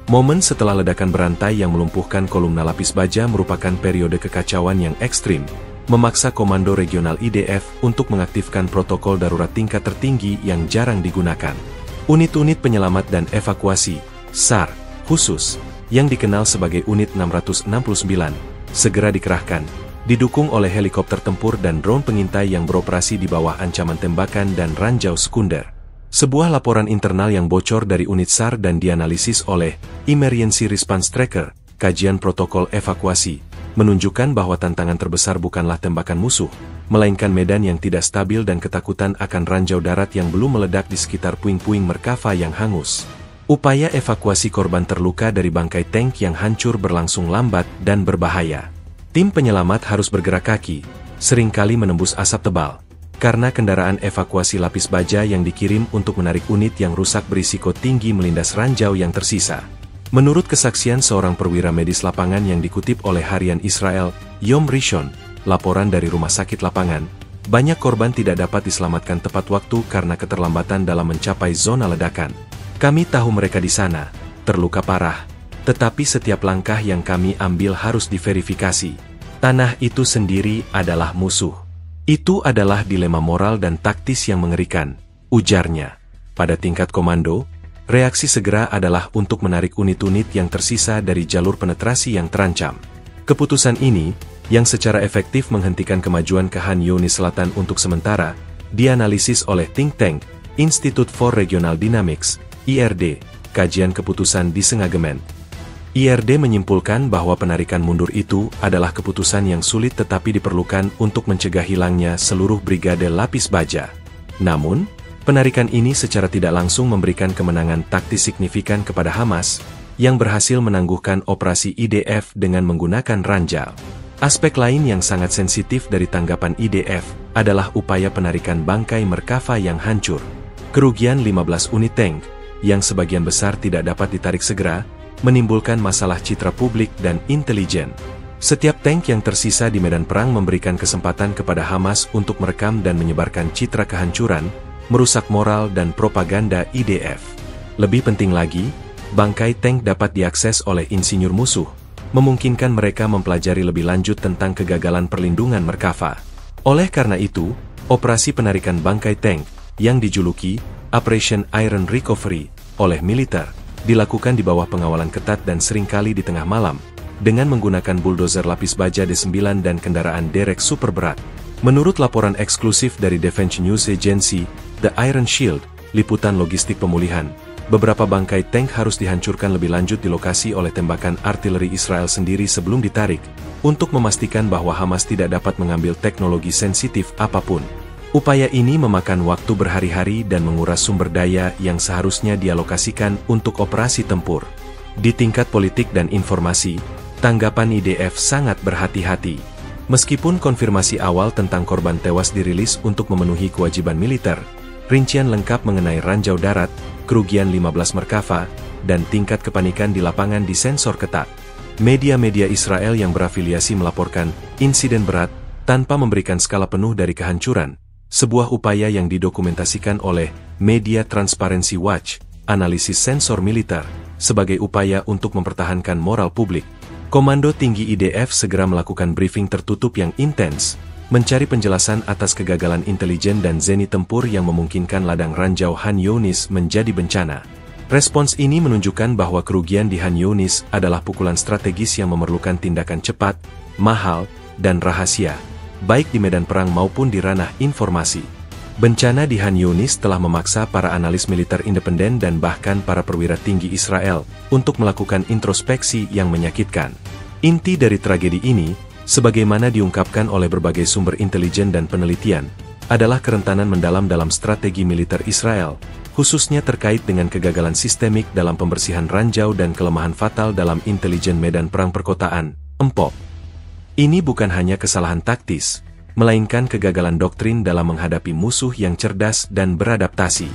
Momen setelah ledakan berantai yang melumpuhkan kolumna lapis baja merupakan periode kekacauan yang ekstrim, memaksa Komando Regional IDF untuk mengaktifkan protokol darurat tingkat tertinggi yang jarang digunakan. Unit-unit penyelamat dan evakuasi, SAR, khusus, yang dikenal sebagai Unit 669, segera dikerahkan, didukung oleh helikopter tempur dan drone pengintai yang beroperasi di bawah ancaman tembakan dan ranjau sekunder. Sebuah laporan internal yang bocor dari unit SAR dan dianalisis oleh Emergency Response Tracker, kajian protokol evakuasi, menunjukkan bahwa tantangan terbesar bukanlah tembakan musuh, melainkan medan yang tidak stabil dan ketakutan akan ranjau darat yang belum meledak di sekitar puing-puing Merkava yang hangus. Upaya evakuasi korban terluka dari bangkai tank yang hancur berlangsung lambat dan berbahaya. Tim penyelamat harus bergerak kaki, seringkali menembus asap tebal, karena kendaraan evakuasi lapis baja yang dikirim untuk menarik unit yang rusak berisiko tinggi melindas ranjau yang tersisa. Menurut kesaksian seorang perwira medis lapangan yang dikutip oleh harian Israel, Yom Rishon, laporan dari rumah sakit lapangan, banyak korban tidak dapat diselamatkan tepat waktu karena keterlambatan dalam mencapai zona ledakan. Kami tahu mereka di sana, terluka parah. Tetapi setiap langkah yang kami ambil harus diverifikasi. Tanah itu sendiri adalah musuh. Itu adalah dilema moral dan taktis yang mengerikan, ujarnya. Pada tingkat komando, reaksi segera adalah untuk menarik unit-unit yang tersisa dari jalur penetrasi yang terancam. Keputusan ini, yang secara efektif menghentikan kemajuan ke Khan Younis Selatan untuk sementara, dianalisis oleh think tank, Institute for Regional Dynamics, IRD, kajian keputusan di Sengagemen. IRD menyimpulkan bahwa penarikan mundur itu adalah keputusan yang sulit tetapi diperlukan untuk mencegah hilangnya seluruh brigade lapis baja. Namun, penarikan ini secara tidak langsung memberikan kemenangan taktis signifikan kepada Hamas, yang berhasil menangguhkan operasi IDF dengan menggunakan ranjau. Aspek lain yang sangat sensitif dari tanggapan IDF adalah upaya penarikan bangkai Merkava yang hancur. Kerugian 15 unit tank, yang sebagian besar tidak dapat ditarik segera, menimbulkan masalah citra publik dan intelijen. Setiap tank yang tersisa di medan perang memberikan kesempatan kepada Hamas untuk merekam dan menyebarkan citra kehancuran, merusak moral dan propaganda IDF. Lebih penting lagi, bangkai tank dapat diakses oleh insinyur musuh, memungkinkan mereka mempelajari lebih lanjut tentang kegagalan perlindungan Merkava. Oleh karena itu, operasi penarikan bangkai tank, yang dijuluki Operation Iron Recovery oleh militer, dilakukan di bawah pengawalan ketat dan seringkali di tengah malam, dengan menggunakan bulldozer lapis baja D9 dan kendaraan derek super berat. Menurut laporan eksklusif dari Defense News Agency, The Iron Shield, liputan logistik pemulihan, beberapa bangkai tank harus dihancurkan lebih lanjut di lokasi oleh tembakan artileri Israel sendiri sebelum ditarik, untuk memastikan bahwa Hamas tidak dapat mengambil teknologi sensitif apapun. Upaya ini memakan waktu berhari-hari dan menguras sumber daya yang seharusnya dialokasikan untuk operasi tempur. Di tingkat politik dan informasi, tanggapan IDF sangat berhati-hati. Meskipun konfirmasi awal tentang korban tewas dirilis untuk memenuhi kewajiban militer, rincian lengkap mengenai ranjau darat, kerugian 15 Merkava, dan tingkat kepanikan di lapangan disensor ketat. Media-media Israel yang berafiliasi melaporkan insiden berat tanpa memberikan skala penuh dari kehancuran, sebuah upaya yang didokumentasikan oleh media Transparency Watch, analisis sensor militer, sebagai upaya untuk mempertahankan moral publik. Komando tinggi IDF segera melakukan briefing tertutup yang intens, mencari penjelasan atas kegagalan intelijen dan zeni tempur yang memungkinkan ladang ranjau Han Younis menjadi bencana. Respons ini menunjukkan bahwa kerugian di Han Younis adalah pukulan strategis yang memerlukan tindakan cepat, mahal, dan rahasia, baik di medan perang maupun di ranah informasi. Bencana di Han Younis telah memaksa para analis militer independen dan bahkan para perwira tinggi Israel untuk melakukan introspeksi yang menyakitkan. Inti dari tragedi ini, sebagaimana diungkapkan oleh berbagai sumber intelijen dan penelitian, adalah kerentanan mendalam dalam strategi militer Israel, khususnya terkait dengan kegagalan sistemik dalam pembersihan ranjau dan kelemahan fatal dalam intelijen medan perang perkotaan, (MPOP). Ini bukan hanya kesalahan taktis, melainkan kegagalan doktrin dalam menghadapi musuh yang cerdas dan beradaptasi.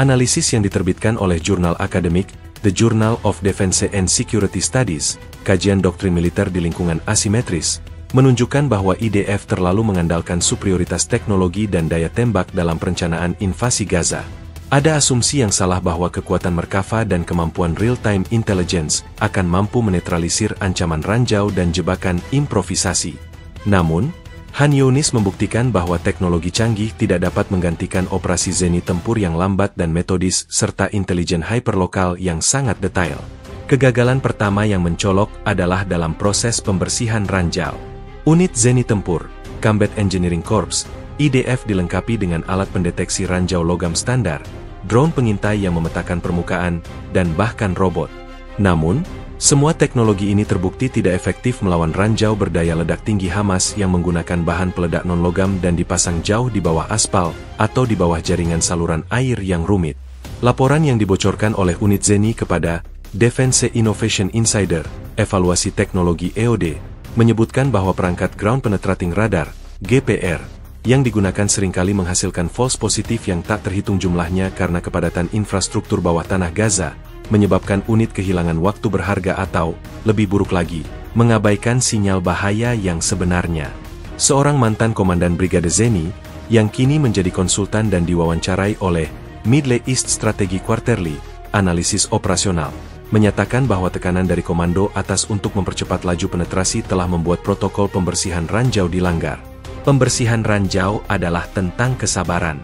Analisis yang diterbitkan oleh jurnal akademik, The Journal of Defense and Security Studies, kajian doktrin militer di lingkungan asimetris, menunjukkan bahwa IDF terlalu mengandalkan superioritas teknologi dan daya tembak dalam perencanaan invasi Gaza. Ada asumsi yang salah bahwa kekuatan Merkava dan kemampuan real-time intelligence akan mampu menetralisir ancaman ranjau dan jebakan improvisasi. Namun, Han Younis membuktikan bahwa teknologi canggih tidak dapat menggantikan operasi zeni tempur yang lambat dan metodis serta intelijen hyperlokal yang sangat detail. Kegagalan pertama yang mencolok adalah dalam proses pembersihan ranjau. Unit zeni tempur, Combat Engineering Corps, IDF dilengkapi dengan alat pendeteksi ranjau logam standar, drone pengintai yang memetakan permukaan, dan bahkan robot. Namun, semua teknologi ini terbukti tidak efektif melawan ranjau berdaya ledak tinggi Hamas yang menggunakan bahan peledak non-logam dan dipasang jauh di bawah aspal atau di bawah jaringan saluran air yang rumit. Laporan yang dibocorkan oleh unit Zeni kepada Defense Innovation Insider, evaluasi teknologi EOD, menyebutkan bahwa perangkat Ground Penetrating Radar, GPR, yang digunakan seringkali menghasilkan false positif yang tak terhitung jumlahnya karena kepadatan infrastruktur bawah tanah Gaza, menyebabkan unit kehilangan waktu berharga atau, lebih buruk lagi, mengabaikan sinyal bahaya yang sebenarnya. Seorang mantan komandan Brigade Zeni, yang kini menjadi konsultan dan diwawancarai oleh Middle East Strategy Quarterly, analisis operasional, menyatakan bahwa tekanan dari komando atas untuk mempercepat laju penetrasi telah membuat protokol pembersihan ranjau dilanggar. Pembersihan ranjau adalah tentang kesabaran.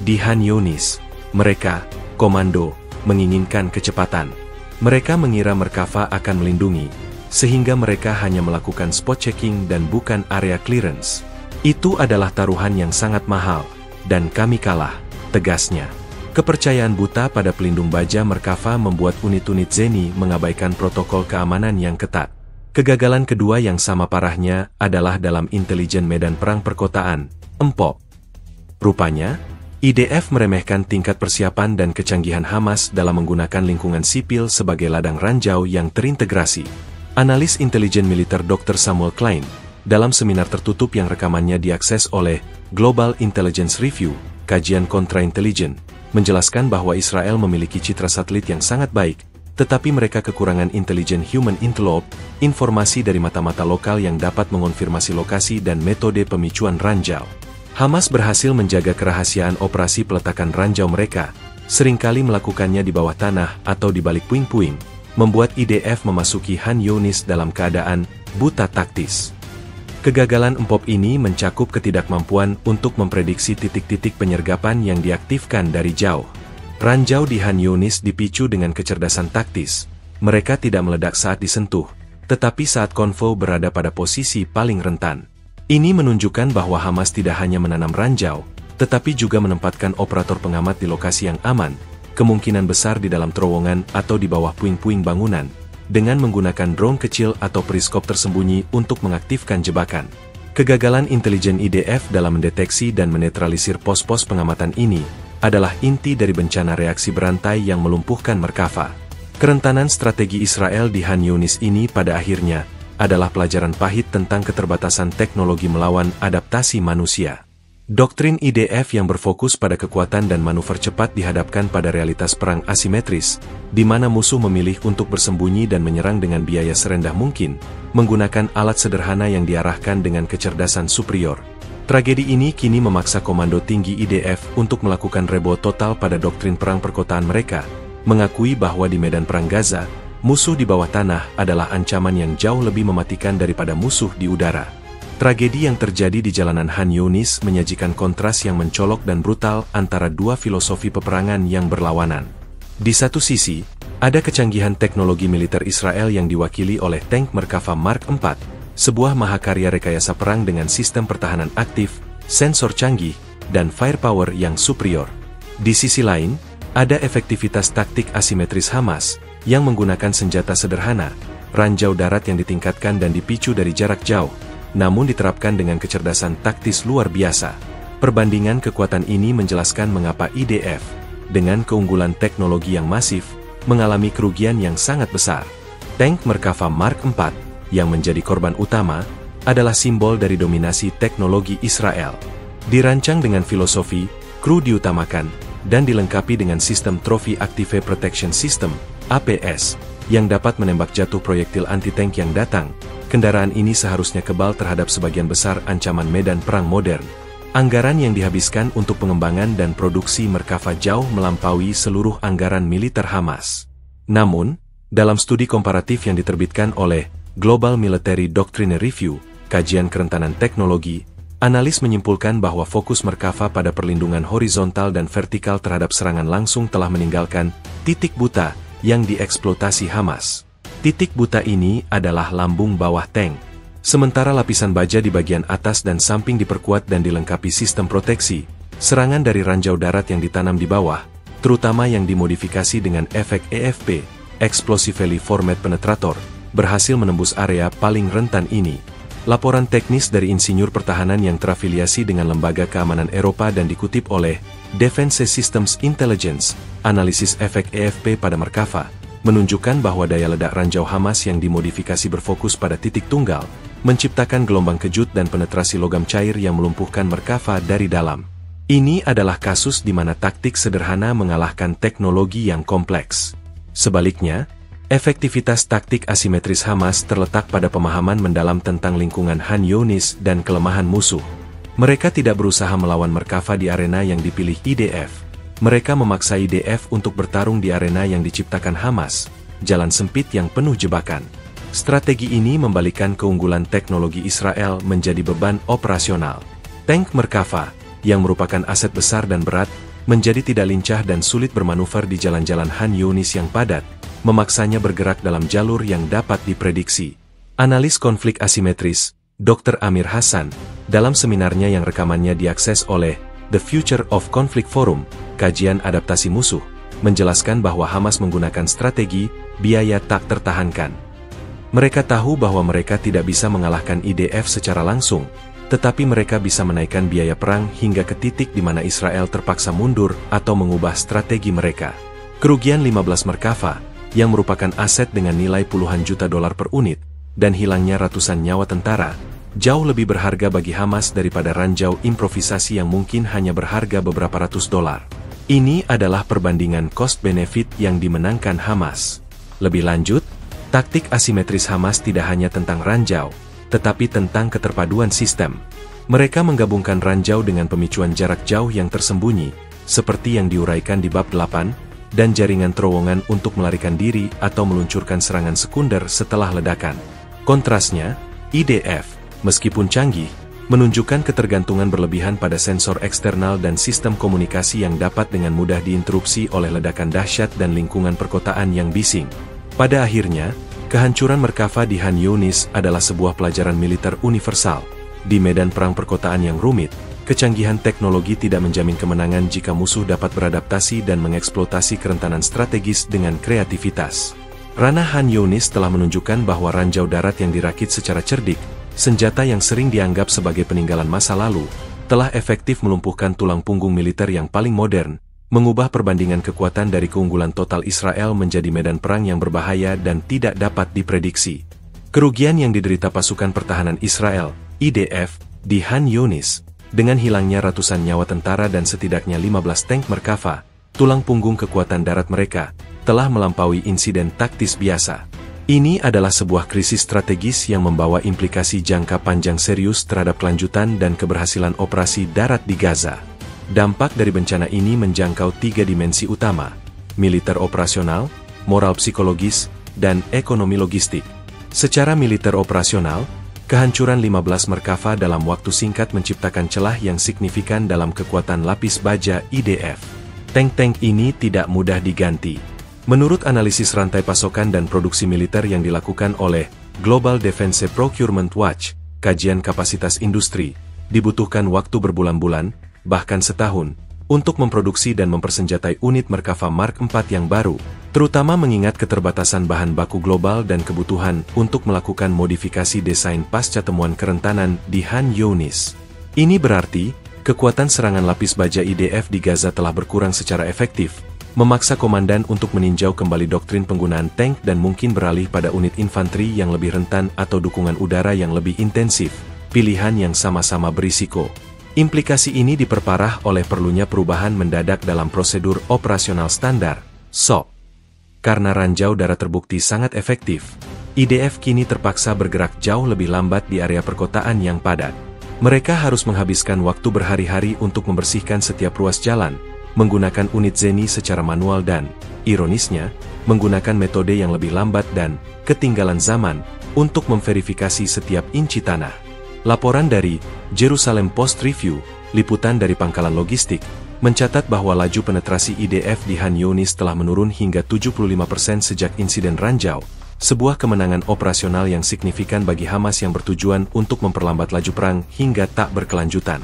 Di Han Younis, mereka, komando, menginginkan kecepatan. Mereka mengira Merkava akan melindungi, sehingga mereka hanya melakukan spot checking dan bukan area clearance. Itu adalah taruhan yang sangat mahal, dan kami kalah, tegasnya. Kepercayaan buta pada pelindung baja Merkava membuat unit-unit Zeni mengabaikan protokol keamanan yang ketat. Kegagalan kedua yang sama parahnya adalah dalam intelijen medan perang perkotaan, (MPOP). Rupanya, IDF meremehkan tingkat persiapan dan kecanggihan Hamas dalam menggunakan lingkungan sipil sebagai ladang ranjau yang terintegrasi. Analis intelijen militer Dr. Samuel Klein, dalam seminar tertutup yang rekamannya diakses oleh Global Intelligence Review, kajian kontra-intelijen, menjelaskan bahwa Israel memiliki citra satelit yang sangat baik, tetapi mereka kekurangan intelijen human interlope, informasi dari mata-mata lokal yang dapat mengonfirmasi lokasi dan metode pemicuan ranjau. Hamas berhasil menjaga kerahasiaan operasi peletakan ranjau mereka, seringkali melakukannya di bawah tanah atau di balik puing-puing, membuat IDF memasuki Han Younis dalam keadaan buta taktis. Kegagalan empop ini mencakup ketidakmampuan untuk memprediksi titik-titik penyergapan yang diaktifkan dari jauh. Ranjau di Han Younis dipicu dengan kecerdasan taktis. Mereka tidak meledak saat disentuh, tetapi saat konvo berada pada posisi paling rentan. Ini menunjukkan bahwa Hamas tidak hanya menanam ranjau, tetapi juga menempatkan operator pengamat di lokasi yang aman, kemungkinan besar di dalam terowongan atau di bawah puing-puing bangunan, dengan menggunakan drone kecil atau periskop tersembunyi untuk mengaktifkan jebakan. Kegagalan intelijen IDF dalam mendeteksi dan menetralisir pos-pos pengamatan ini adalah inti dari bencana reaksi berantai yang melumpuhkan Merkava. Kerentanan strategi Israel di Han Younis ini pada akhirnya adalah pelajaran pahit tentang keterbatasan teknologi melawan adaptasi manusia. Doktrin IDF yang berfokus pada kekuatan dan manuver cepat dihadapkan pada realitas perang asimetris, di mana musuh memilih untuk bersembunyi dan menyerang dengan biaya serendah mungkin, menggunakan alat sederhana yang diarahkan dengan kecerdasan superior. Tragedi ini kini memaksa komando tinggi IDF untuk melakukan reboot total pada doktrin perang perkotaan mereka, mengakui bahwa di medan perang Gaza, musuh di bawah tanah adalah ancaman yang jauh lebih mematikan daripada musuh di udara. Tragedi yang terjadi di jalanan Han Younis menyajikan kontras yang mencolok dan brutal antara dua filosofi peperangan yang berlawanan. Di satu sisi, ada kecanggihan teknologi militer Israel yang diwakili oleh tank Merkava Mark IV, sebuah mahakarya rekayasa perang dengan sistem pertahanan aktif, sensor canggih, dan firepower yang superior. Di sisi lain, ada efektivitas taktik asimetris Hamas, yang menggunakan senjata sederhana, ranjau darat yang ditingkatkan dan dipicu dari jarak jauh, namun diterapkan dengan kecerdasan taktis luar biasa. Perbandingan kekuatan ini menjelaskan mengapa IDF, dengan keunggulan teknologi yang masif, mengalami kerugian yang sangat besar. Tank Merkava Mark IV, yang menjadi korban utama, adalah simbol dari dominasi teknologi Israel. Dirancang dengan filosofi, kru diutamakan, dan dilengkapi dengan sistem Trophy Active Protection System, APS, yang dapat menembak jatuh proyektil anti-tank yang datang. Kendaraan ini seharusnya kebal terhadap sebagian besar ancaman medan perang modern. Anggaran yang dihabiskan untuk pengembangan dan produksi Merkava jauh melampaui seluruh anggaran militer Hamas. Namun, dalam studi komparatif yang diterbitkan oleh Global Military Doctrine Review, kajian kerentanan teknologi, analis menyimpulkan bahwa fokus Merkava pada perlindungan horizontal dan vertikal terhadap serangan langsung telah meninggalkan titik buta yang dieksploitasi Hamas. Titik buta ini adalah lambung bawah tank. Sementara lapisan baja di bagian atas dan samping diperkuat dan dilengkapi sistem proteksi, serangan dari ranjau darat yang ditanam di bawah, terutama yang dimodifikasi dengan efek EFP, Explosively Formed Penetrator, berhasil menembus area paling rentan ini. Laporan teknis dari insinyur pertahanan yang terafiliasi dengan Lembaga Keamanan Eropa dan dikutip oleh Defense Systems Intelligence, analisis efek EFP pada Merkava, menunjukkan bahwa daya ledak ranjau Hamas yang dimodifikasi berfokus pada titik tunggal, menciptakan gelombang kejut dan penetrasi logam cair yang melumpuhkan Merkava dari dalam. Ini adalah kasus di mana taktik sederhana mengalahkan teknologi yang kompleks. Sebaliknya, efektivitas taktik asimetris Hamas terletak pada pemahaman mendalam tentang lingkungan Han Younis dan kelemahan musuh. Mereka tidak berusaha melawan Merkava di arena yang dipilih IDF. Mereka memaksa IDF untuk bertarung di arena yang diciptakan Hamas, jalan sempit yang penuh jebakan. Strategi ini membalikkan keunggulan teknologi Israel menjadi beban operasional. Tank Merkava, yang merupakan aset besar dan berat, menjadi tidak lincah dan sulit bermanuver di jalan-jalan Han Younis yang padat, memaksanya bergerak dalam jalur yang dapat diprediksi. Analis konflik asimetris, Dr. Amir Hassan, dalam seminarnya yang rekamannya diakses oleh The Future of Conflict Forum, kajian adaptasi musuh, menjelaskan bahwa Hamas menggunakan strategi biaya tak tertahankan. Mereka tahu bahwa mereka tidak bisa mengalahkan IDF secara langsung, tetapi mereka bisa menaikkan biaya perang hingga ke titik di mana Israel terpaksa mundur atau mengubah strategi mereka. Kerugian 15 Merkava, yang merupakan aset dengan nilai puluhan juta dolar per unit, dan hilangnya ratusan nyawa tentara, jauh lebih berharga bagi Hamas daripada ranjau improvisasi yang mungkin hanya berharga beberapa ratus dolar. Ini adalah perbandingan cost-benefit yang dimenangkan Hamas. Lebih lanjut, taktik asimetris Hamas tidak hanya tentang ranjau, tetapi tentang keterpaduan sistem. Mereka menggabungkan ranjau dengan pemicuan jarak jauh yang tersembunyi, seperti yang diuraikan di bab 8, dan jaringan terowongan untuk melarikan diri atau meluncurkan serangan sekunder setelah ledakan. Kontrasnya, IDF, meskipun canggih, menunjukkan ketergantungan berlebihan pada sensor eksternal dan sistem komunikasi yang dapat dengan mudah diinterupsi oleh ledakan dahsyat dan lingkungan perkotaan yang bising. Pada akhirnya, kehancuran Merkava di Han Yunis adalah sebuah pelajaran militer universal. Di medan perang perkotaan yang rumit, kecanggihan teknologi tidak menjamin kemenangan jika musuh dapat beradaptasi dan mengeksploitasi kerentanan strategis dengan kreativitas. Ranah Han Yunis telah menunjukkan bahwa ranjau darat yang dirakit secara cerdik, senjata yang sering dianggap sebagai peninggalan masa lalu, telah efektif melumpuhkan tulang punggung militer yang paling modern, mengubah perbandingan kekuatan dari keunggulan total Israel menjadi medan perang yang berbahaya dan tidak dapat diprediksi. Kerugian yang diderita pasukan pertahanan Israel, IDF, di Han Yunis, dengan hilangnya ratusan nyawa tentara dan setidaknya 15 tank Merkava, tulang punggung kekuatan darat mereka, telah melampaui insiden taktis biasa. Ini adalah sebuah krisis strategis yang membawa implikasi jangka panjang serius terhadap kelanjutan dan keberhasilan operasi darat di Gaza. Dampak dari bencana ini menjangkau 3 dimensi utama: militer operasional, moral psikologis, dan ekonomi logistik. Secara militer operasional, kehancuran 15 Merkava dalam waktu singkat menciptakan celah yang signifikan dalam kekuatan lapis baja IDF. Tank-tank ini tidak mudah diganti. Menurut analisis rantai pasokan dan produksi militer yang dilakukan oleh Global Defense Procurement Watch, kajian kapasitas industri, dibutuhkan waktu berbulan-bulan, bahkan setahun, untuk memproduksi dan mempersenjatai unit Merkava Mark IV yang baru, terutama mengingat keterbatasan bahan baku global dan kebutuhan untuk melakukan modifikasi desain pasca temuan kerentanan di Han Yunis. Ini berarti, kekuatan serangan lapis baja IDF di Gaza telah berkurang secara efektif, memaksa komandan untuk meninjau kembali doktrin penggunaan tank dan mungkin beralih pada unit infanteri yang lebih rentan atau dukungan udara yang lebih intensif, pilihan yang sama-sama berisiko. Implikasi ini diperparah oleh perlunya perubahan mendadak dalam prosedur operasional standar, SOP. Karena ranjau darat terbukti sangat efektif, IDF kini terpaksa bergerak jauh lebih lambat di area perkotaan yang padat. Mereka harus menghabiskan waktu berhari-hari untuk membersihkan setiap ruas jalan, menggunakan unit Zeni secara manual dan, ironisnya, menggunakan metode yang lebih lambat dan ketinggalan zaman untuk memverifikasi setiap inci tanah. Laporan dari Jerusalem Post Review, liputan dari pangkalan logistik, mencatat bahwa laju penetrasi IDF di Han Yunis telah menurun hingga 75% sejak insiden ranjau, sebuah kemenangan operasional yang signifikan bagi Hamas yang bertujuan untuk memperlambat laju perang hingga tak berkelanjutan.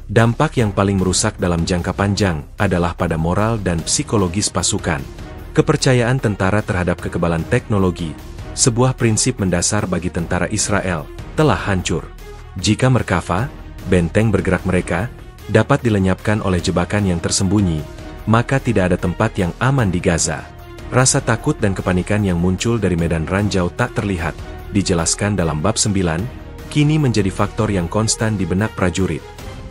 Dampak yang paling merusak dalam jangka panjang adalah pada moral dan psikologis pasukan. Kepercayaan tentara terhadap kekebalan teknologi, sebuah prinsip mendasar bagi tentara Israel, telah hancur. Jika Merkava, benteng bergerak mereka, dapat dilenyapkan oleh jebakan yang tersembunyi, maka tidak ada tempat yang aman di Gaza. Rasa takut dan kepanikan yang muncul dari medan ranjau tak terlihat, dijelaskan dalam bab 9, kini menjadi faktor yang konstan di benak prajurit.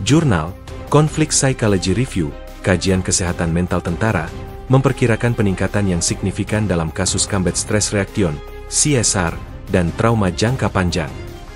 Jurnal Conflict Psychology Review, kajian kesehatan mental tentara, memperkirakan peningkatan yang signifikan dalam kasus combat stress reaction, CSR, dan trauma jangka panjang.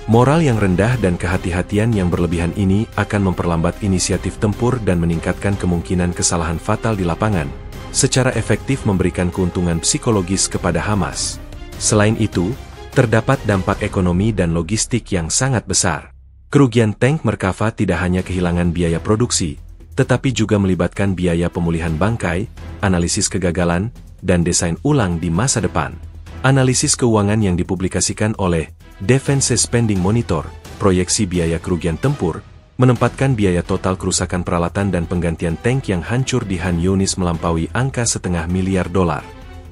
Moral yang rendah dan kehati-hatian yang berlebihan ini akan memperlambat inisiatif tempur dan meningkatkan kemungkinan kesalahan fatal di lapangan, secara efektif memberikan keuntungan psikologis kepada Hamas. Selain itu, terdapat dampak ekonomi dan logistik yang sangat besar. Kerugian tank Merkava tidak hanya kehilangan biaya produksi, tetapi juga melibatkan biaya pemulihan bangkai, analisis kegagalan, dan desain ulang di masa depan. Analisis keuangan yang dipublikasikan oleh Defense Spending Monitor, proyeksi biaya kerugian tempur, menempatkan biaya total kerusakan peralatan dan penggantian tank yang hancur di Han Yunis melampaui angka $500 miliar.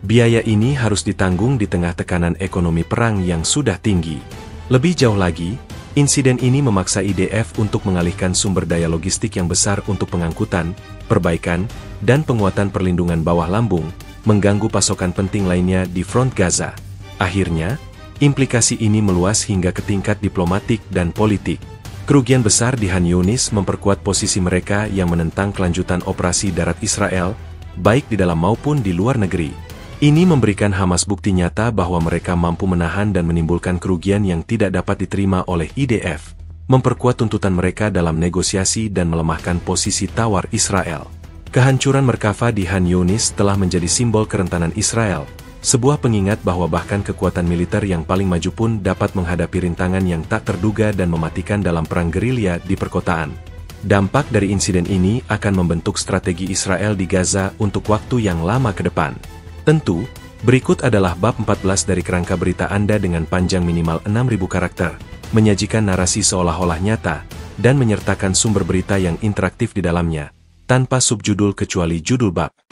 Biaya ini harus ditanggung di tengah tekanan ekonomi perang yang sudah tinggi. Lebih jauh lagi, insiden ini memaksa IDF untuk mengalihkan sumber daya logistik yang besar untuk pengangkutan, perbaikan, dan penguatan perlindungan bawah lambung, mengganggu pasokan penting lainnya di front Gaza. Akhirnya, Implikasi ini meluas hingga ke tingkat diplomatik dan politik. Kerugian besar di Khan Yunis memperkuat posisi mereka yang menentang kelanjutan operasi darat Israel, baik di dalam maupun di luar negeri. Ini memberikan Hamas bukti nyata bahwa mereka mampu menahan dan menimbulkan kerugian yang tidak dapat diterima oleh IDF, memperkuat tuntutan mereka dalam negosiasi dan melemahkan posisi tawar Israel. Kehancuran Merkava di Khan Yunis telah menjadi simbol kerentanan Israel, sebuah pengingat bahwa bahkan kekuatan militer yang paling maju pun dapat menghadapi rintangan yang tak terduga dan mematikan dalam perang gerilya di perkotaan. Dampak dari insiden ini akan membentuk strategi Israel di Gaza untuk waktu yang lama ke depan. Tentu, berikut adalah bab 14 dari kerangka berita Anda dengan panjang minimal 6.000 karakter, menyajikan narasi seolah-olah nyata, dan menyertakan sumber berita yang interaktif di dalamnya, tanpa subjudul kecuali judul bab.